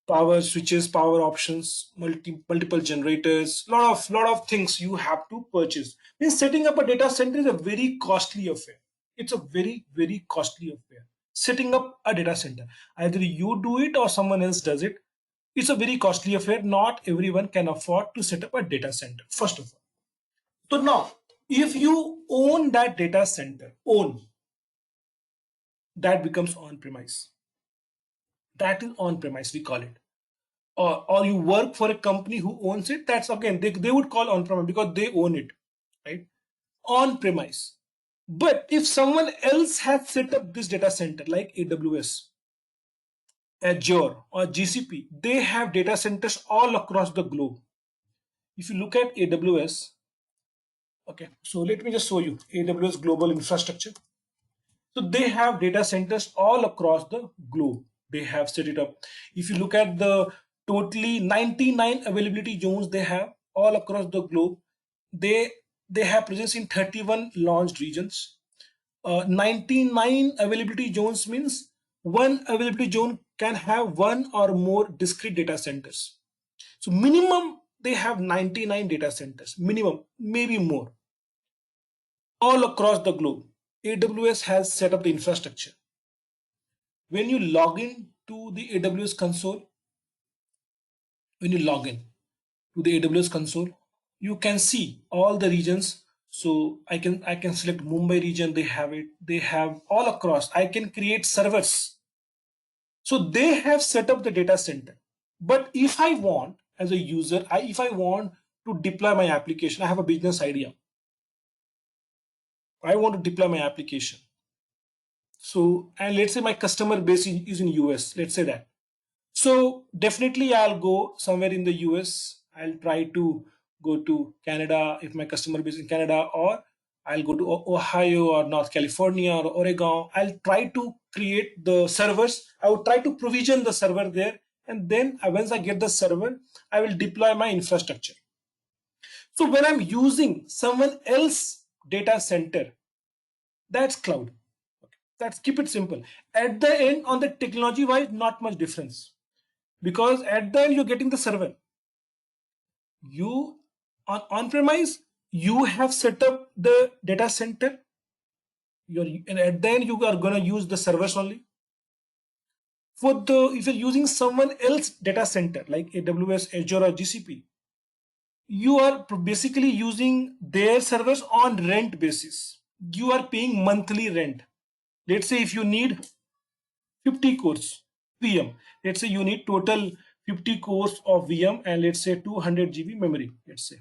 power switches, power options, multiple generators, lot of things you have to purchase. Means setting up a data center is a very costly affair. It's a very costly affair. Setting up a data center, either you do it or someone else does it. It's a very costly affair. Not everyone can afford to set up a data center, first of all. So now, if you own that data center, that becomes on-premise. That is on-premise, we call it. Or you work for a company who owns it, that's again, they would call on-premise because they own it, right? On-premise. But if someone else has set up this data center like AWS, Azure, or GCP, they have data centers all across the globe. If you look at AWS, okay, so let me just show you AWS global infrastructure. So they have data centers all across the globe. They have set it up. If you look at the totally 99 availability zones they have all across the globe, they have presence in 31 launched regions. 99 availability zones means one availability zone can have one or more discrete data centers. So minimum they have 99 data centers, minimum, maybe more, all across the globe. AWS has set up the infrastructure. When you log in to the AWS console, when you log in to the AWS console, you can see all the regions. So I can select Mumbai region, they have it, they have all across. I can create servers. So they have set up the data center. But if I want, as a user, if I want to deploy my application, I have a business idea. I want to deploy my application. So, and let's say my customer base is in US, let's say that. So definitely I'll go somewhere in the US. I'll try to go to Canada if my customer base is in Canada, or I'll go to Ohio or North California or Oregon. I'll try to create the servers. I would try to provision the server there. And then once I get the server, I will deploy my infrastructure. So when I'm using someone else's data center, that's cloud. That's, keep it simple. At the end, on the technology wise, not much difference, because at the end you're getting the server. You on-premise, you have set up the data center, and at the end you are going to use the servers only. For the, if you're using someone else data center like AWS, Azure, or GCP, you are basically using their servers on rent basis. You are paying monthly rent. Let's say if you need 50 cores VM, let's say you need total 50 cores of VM, and let's say 200 GB memory, let's say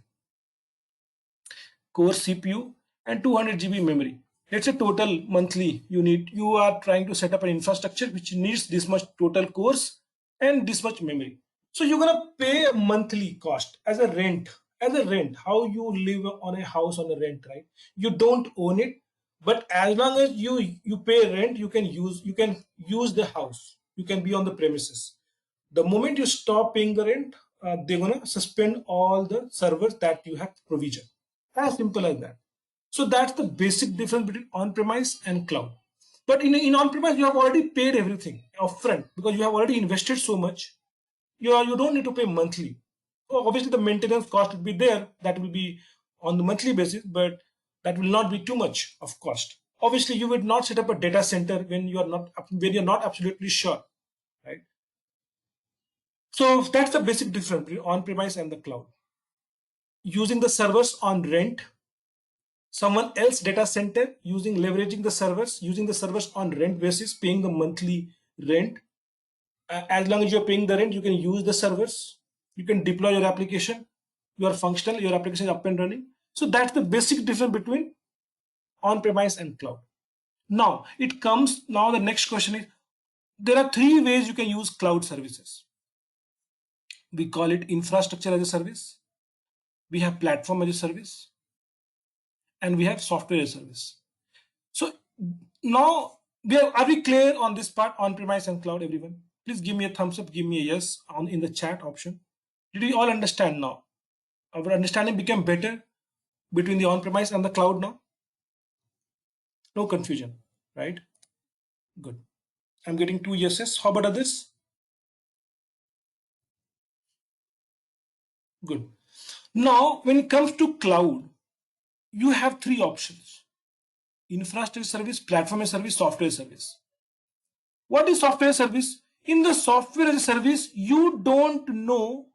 core CPU and 200 GB memory. Let's say total monthly you are trying to set up an infrastructure which needs this much total cores and this much memory. So you're gonna pay a monthly cost as a rent. How you live on a house on a rent, right? You don't own it, but as long as you pay rent, you can use the house. You can be on the premises. The moment you stop paying the rent, they're gonna suspend all the servers that you have provisioned. As simple as that. So that's the basic difference between on-premise and cloud. But in on-premise, you have already paid everything upfront because you have already invested so much. You don't need to pay monthly. So obviously, the maintenance cost will be there. That will be on the monthly basis, but that will not be too much of cost. Obviously, you would not set up a data center when you're not absolutely sure, right? So that's the basic difference between on-premise and the cloud. Using the servers on rent, someone else data center leveraging the servers, using the servers on rent basis, paying the monthly rent. As long as you're paying the rent, you can use the servers, you can deploy your application, you are functional, your application is up and running. So that's the basic difference between on-premise and cloud. Now the next question is, there are three ways you can use cloud services. We call it infrastructure as a service, we have platform as a service, and we have software as a service. So now are we clear on this part, on-premise and cloud, everyone? Please give me a thumbs up, give me a yes in the chat option. Did we all understand now? Our understanding became better between the on-premise and the cloud now? No confusion, right? Good. I'm getting 2 yeses. How about others? Good. Now, when it comes to cloud, you have three options: infrastructure service, platform as a service, software service. What is software service? In the software as a service, you don't know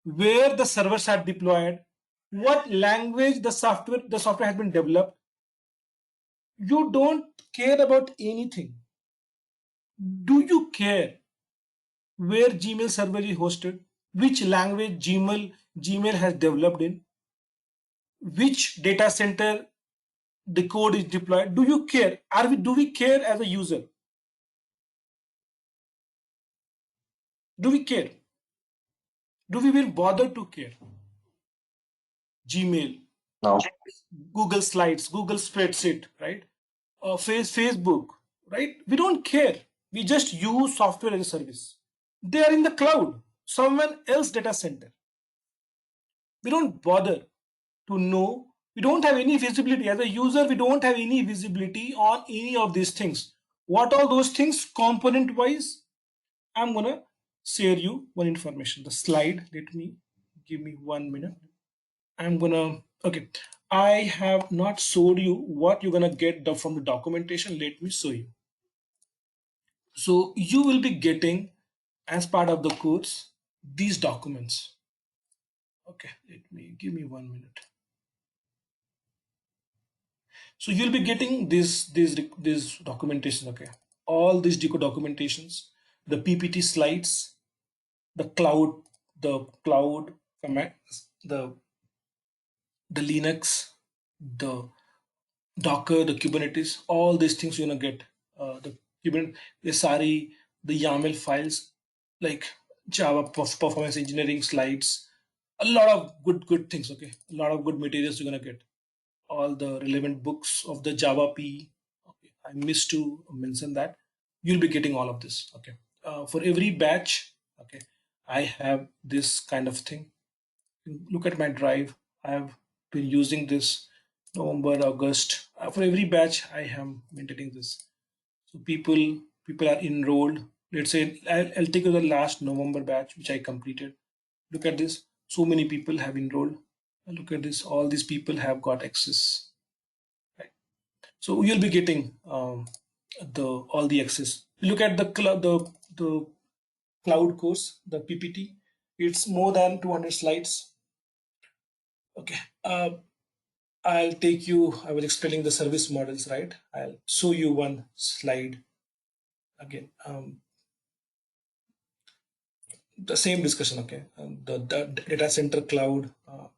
where the servers are deployed, what language the software has been developed. You don't care about anything. Do you care where Gmail server is hosted, which language Gmail has developed in, which data center the code is deployed? Do you care? Do we care as a user? Do we care? Do we even bother to care? Gmail, No. Google Slides, Google Spreadsheet, right? Facebook, right? We don't care. We just use software as a service. They are in the cloud, someone else data center. We don't bother to know. We don't have any visibility as a user. We don't have any visibility on any of these things. What are those things component wise? I'm gonna share you one information. The slide. Give me 1 minute. Okay. I have not showed you what you're gonna get from the documentation. Let me show you. So you will be getting, as part of the course, these documents. Okay, give me 1 minute. So you'll be getting these documentation. Okay, all these documentations, the PPT slides, the cloud commands, the Linux, the Docker, the Kubernetes, all these things you're gonna get. The Kubernetes, S.R.E, the YAML files, like Java performance engineering slides, a lot of good things. Okay, a lot of good materials you're gonna get. All the relevant books of the Java P. Okay, I missed to mention that. You'll be getting all of this. Okay, for every batch. Okay, I have this kind of thing. Look at my drive. I have been using this November, August. For every batch, I am maintaining this. So people are enrolled. Let's say I'll take the last November batch which I completed. Look at this. So many people have enrolled. Look at this. All these people have got access. Right. So you'll be getting all the access. Look at the cloud course, the PPT. It's more than 200 slides. Okay. I was explaining the service models, right? I'll show you one slide again. The same discussion, okay? The data center cloud,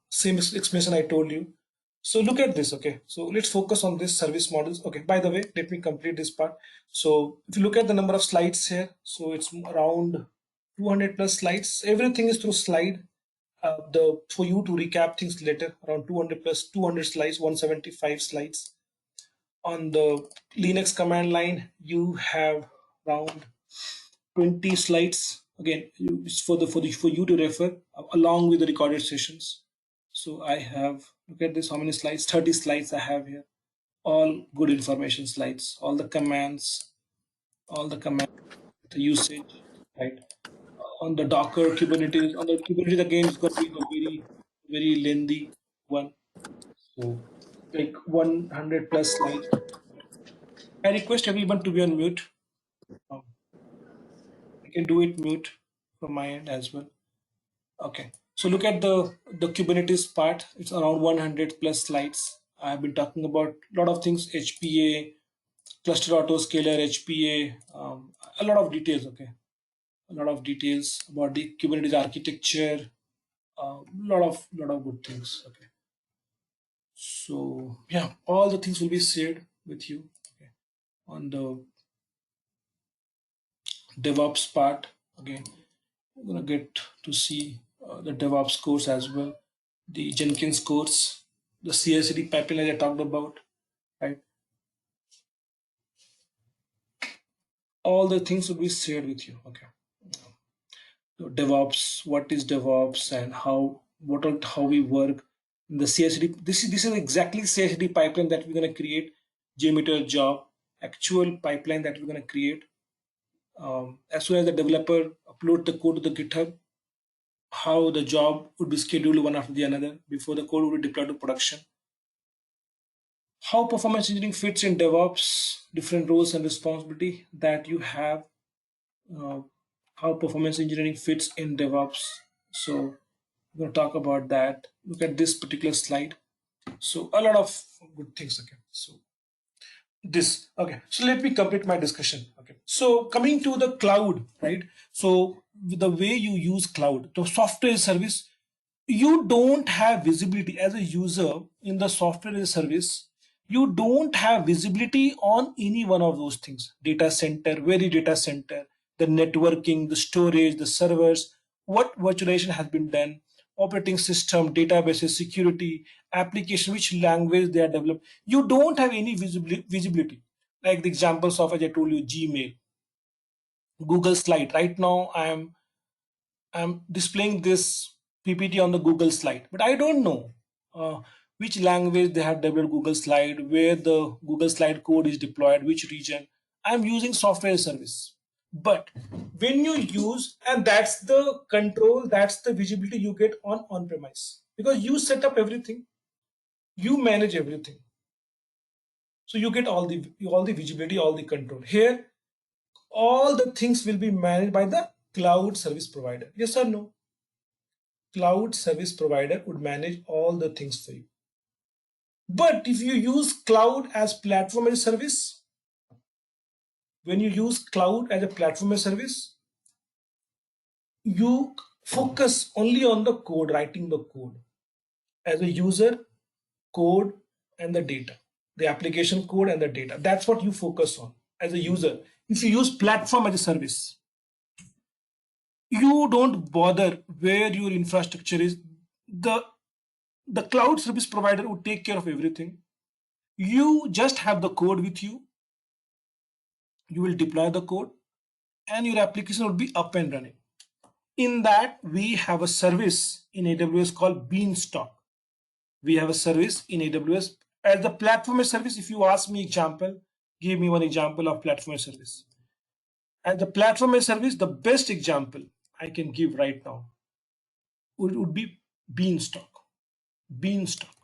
same explanation I told you. So look at this, okay? So let's focus on this service models. Okay, by the way, let me complete this part. So if you look at the number of slides here, so it's around 200 plus slides. Everything is through slide. For you to recap things later, around 200 plus 200 slides, 175 slides. On the Linux command line, you have around 20 slides. again, it's for you to refer along with the recorded sessions. So I have, look at this, how many slides? 30 slides I have here. All good information slides, all the commands, the usage, right? On the Docker Kubernetes, again, it's going to be a very lengthy one. So like 100 plus slides. I request everyone to be on mute. I can do it mute from my end as well. Okay. So look at the Kubernetes part. It's around 100 plus slides. I've been talking about a lot of things, HPA, cluster autoscaler, HPA, a lot of details. Okay. A lot of details about the Kubernetes architecture, lot of good things. Okay. So yeah, all the things will be shared with you. Okay. On the DevOps part, again, we're gonna get to see the DevOps course as well, the Jenkins course, the CI/CD pipeline I talked about, right? All the things will be shared with you. Okay. So DevOps, what is DevOps, and how we work in the CI/CD. This is exactly CI/CD pipeline that we're gonna create. Jmeter job, actual pipeline that we're gonna create. As soon as the developer upload the code to the GitHub, how the job would be scheduled one after the another before the code would be deployed to production. How performance engineering fits in DevOps, different roles and responsibility that you have. How performance engineering fits in DevOps. So we're going to talk about that. Look at this particular slide. So a lot of good things. Okay. So this, okay, so let me complete my discussion. Okay, so coming to the cloud, right? So the way you use cloud, the software service, you don't have visibility as a user in the software as a service. You don't have visibility on any one of those things: data center, very data center, the networking, the storage, the servers, what virtualization has been done, operating system, databases, security, application, which language they are developed. You don't have any visibility. Like the examples of, as I told you, Gmail, Google Slide. Right now, I'm displaying this PPT on the Google Slide, but I don't know which language they have developed Google Slide, where the Google Slide code is deployed, which region. I'm using software service. But when you use, and that's the control, that's the visibility you get on premise, because you set up everything, you manage everything. So you get all the visibility, all the control. Here, all the things will be managed by the cloud service provider. Yes or no? Cloud service provider would manage all the things for you. But if you use cloud as platform as a service, when you use cloud as a platform as a service, you focus only on the code, writing the code. As a user, code and the data, the application code and the data. That's what you focus on as a user. If you use platform as a service, you don't bother where your infrastructure is. The cloud service provider would take care of everything. You just have the code with you. You will deploy the code and your application will be up and running. In that, we have a service in AWS called Beanstalk. We have a service in AWS as the platform as service. If you ask me example, give me one example of platform as service. As the platform as service, the best example I can give right now would be Beanstalk. Beanstalk.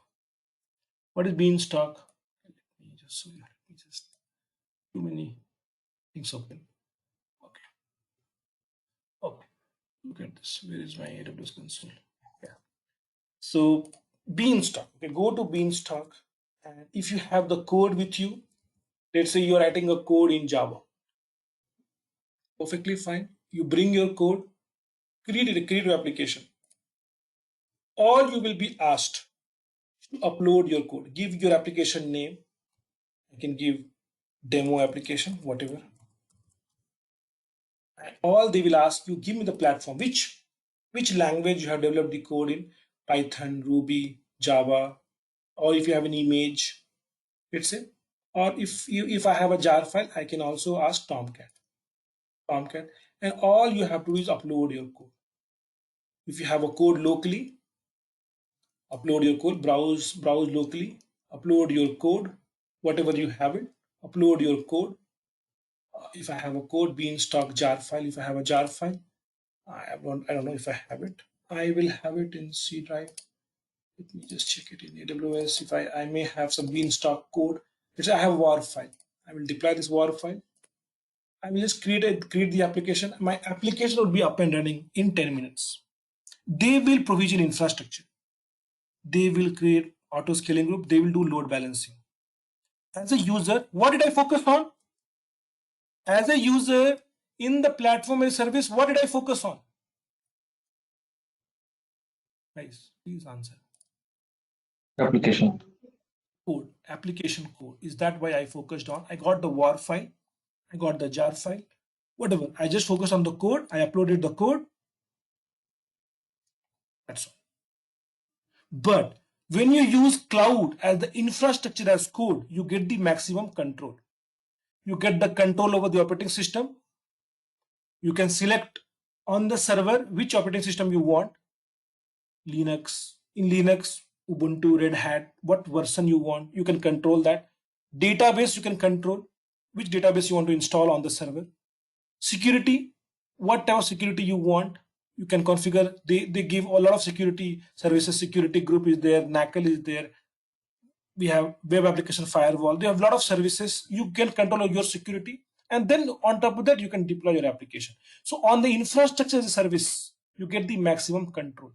What is Beanstalk? Let me just show you. Let me just, too many things open. Okay. Okay. Look at this. Where is my AWS console? Yeah. So Beanstalk. Okay, go to Beanstalk, and if you have the code with you, let's say you're writing a code in Java. Perfectly fine. You bring your code, create your application. All you will be asked to upload your code. Give your application name. I can give demo application, whatever. And all they will ask you, give me the platform, which language you have developed the code in, Python, Ruby, Java, or if you have an image, let's say, or if I have a jar file, I can also ask Tomcat. and all you have to do is upload your code. If you have a code locally, upload your code, browse locally, upload your code, whatever you have it, upload your code. If I have a code beanstalk jar file, if I have a jar file, I don't know if I have it. I will have it in C drive. Let me just check it in AWS. If I may have some beanstalk code. I have war file. I will deploy this war file. I will just create the application. My application will be up and running in 10 minutes. They will provision infrastructure. They will create auto scaling group. They will do load balancing. As a user, what did I focus on? As a user in the platform as service, what did I focus on? Guys, please answer. Application. Code, application code. Is that why I focused on? I got the war file. I got the jar file. Whatever. I just focused on the code. I uploaded the code. That's all. But when you use cloud as the infrastructure as code, you get the maximum control. You get the control over the operating system. You can select on the server which operating system you want. Linux, in Linux, Ubuntu, Red Hat, what version you want. You can control that. Database, you can control which database you want to install on the server. Security, whatever security you want, you can configure. They give a lot of security services. Security group is there, NACL is there. We have web application firewall. They have a lot of services. You can control your security, and then on top of that, you can deploy your application. So on the infrastructure as a service, you get the maximum control.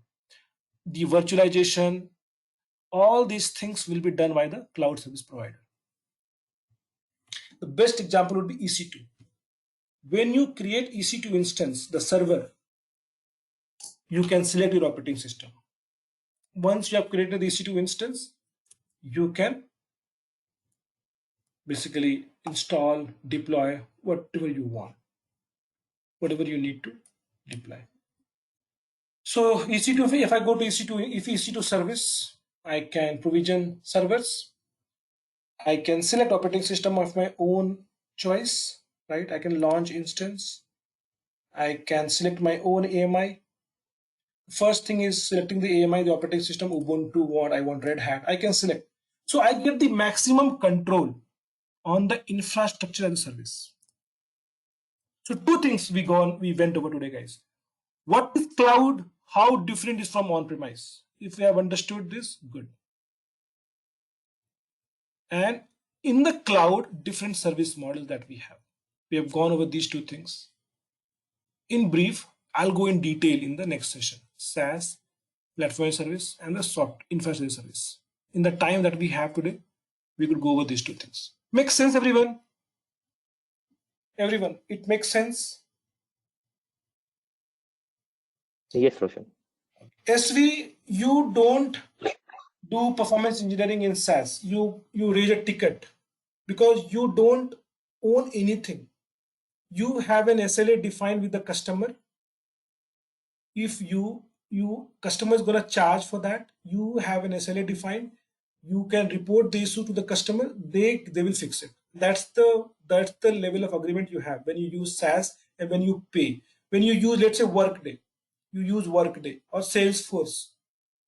The virtualization, all these things will be done by the cloud service provider. The best example would be EC2. When you create EC2 instance, the server, you can select your operating system. Once you have created the EC2 instance, you can basically install, deploy whatever you want, whatever you need to deploy. So EC2, if I go to EC2 service, I can provision servers. I can select operating system of my own choice, right? I can launch instance. I can select my own AMI. First thing is selecting the AMI, the operating system, Ubuntu, what I want, Red Hat. I can select. So I get the maximum control on the infrastructure as a service. So two things we went over today, guys. What is cloud? How different is from on-premise? If we have understood this, good. And in the cloud, different service models that we have. We have gone over these two things. In brief, I'll go in detail in the next session. SaaS, platform service, and the soft infrastructure service. In the time that we have today, we could go over these two things. Makes sense, everyone? Everyone, it makes sense? Yes, Roshan. SV, you don't do performance engineering in SaaS. You raise a ticket because you don't own anything. You have an SLA defined with the customer. If you customer is going to charge for that, you have an SLA defined. You can report the issue to the customer. They will fix it. That's the level of agreement you have when you use SaaS and when you pay. When you use, let's say, Workday, you use Workday or Salesforce,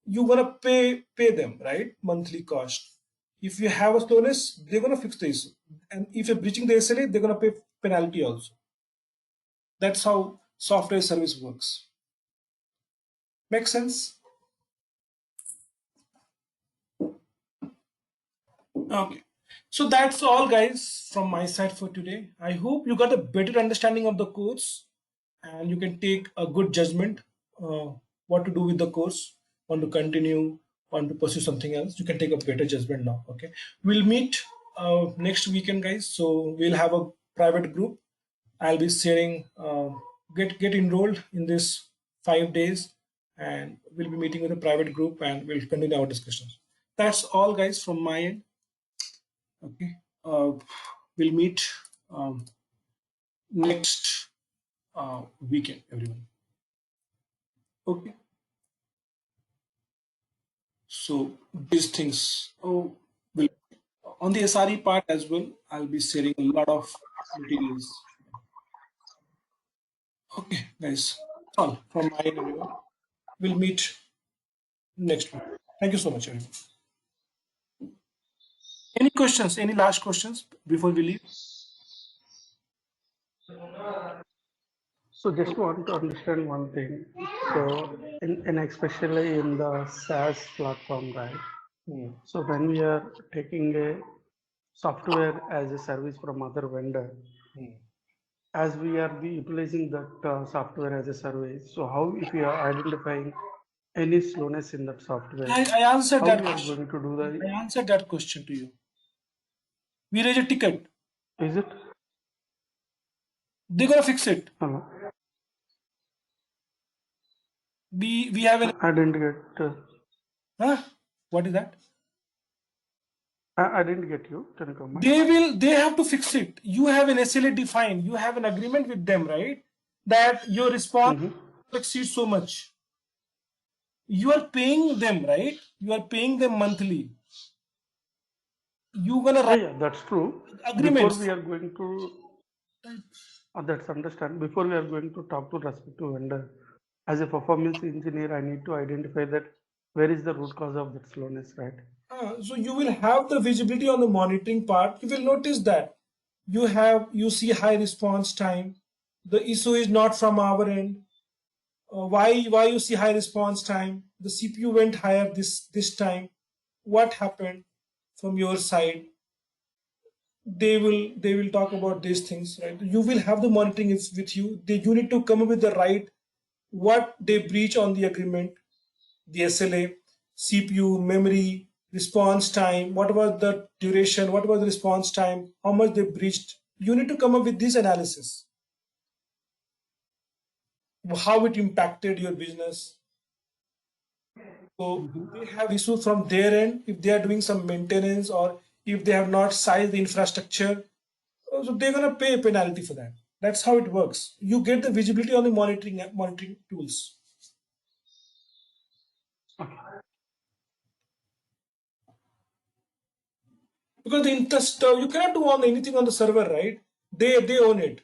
you're gonna pay them, right? Monthly cost. If you have a slowness, they're gonna fix the issue. And if you're breaching the SLA, they're gonna pay penalty also. That's how software service works. Make sense? Okay. So that's all, guys, from my side for today. I hope you got a better understanding of the course and you can take a good judgment what to do with the course. Want to continue, want to pursue something else, you can take a better judgment now. Okay, we'll meet next weekend, guys. So we'll have a private group. I'll be sharing, get enrolled in this 5 days, and we'll be meeting with a private group and we'll continue our discussions. That's all, guys, from my end. Okay, we'll meet next weekend, everyone. Okay. So these things, will on the S.R.E part as well, I'll be sharing a lot of materials. Okay, guys, all from my end, everyone. We'll meet next week. Thank you so much, everyone. Any questions? Any last questions before we leave? So just want to understand one thing. So in especially in the SaaS platform, right? So when we are taking a software as a service from other vendor, as we are utilizing that software as a service, so how if we are identifying any slowness in that software, I answered how that we are question. going to do that? I answered that question to you. We raise a ticket. Is it? They're gonna fix it. Hello? We have an I didn't get. huh? What is that? I didn't get you. Can you come back? They have to fix it. You have an SLA defined. You have an agreement with them, right? That your response exceeds so much. You are paying them, right? You are paying them monthly. You gonna write Yeah, that's true. agreements. Before we are going to, that's understand. Before we are going to talk to respective vendor, as a performance engineer, I need to identify that where is the root cause of that slowness, right? So you will have the visibility on the monitoring part. You will notice that you see high response time. The issue is not from our end. Why you see high response time? The CPU went higher this time. What happened from your side? They will talk about these things, right? You will have the monitoring is with you. You need to come up with the right what they breach on the agreement, the SLA, CPU, memory, response time, what was the duration, what was the response time, how much they breached. You need to come up with this analysis, how it impacted your business. So they have issues from their end if they are doing some maintenance or if they have not sized the infrastructure. So they're gonna pay a penalty for that. That's how it works. You get the visibility on the monitoring tools. Because the interest you cannot do on anything on the server, right? They own it.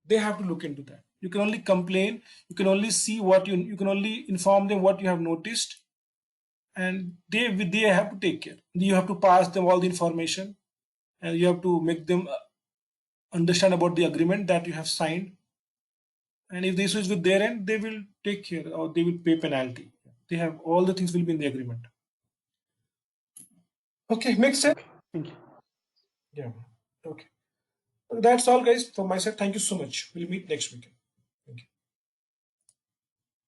They have to look into that. You can only complain. You can only see what you can only inform them what you have noticed, and they have to take care. You have to pass them all the information, and you have to make them understand about the agreement that you have signed. And if the issue is with their end, they will take care or they will pay penalty. They have all the things will be in the agreement. Okay, makes sense. Thank you. Yeah. Okay. That's all, guys, from my side. Thank you so much. We'll meet next week.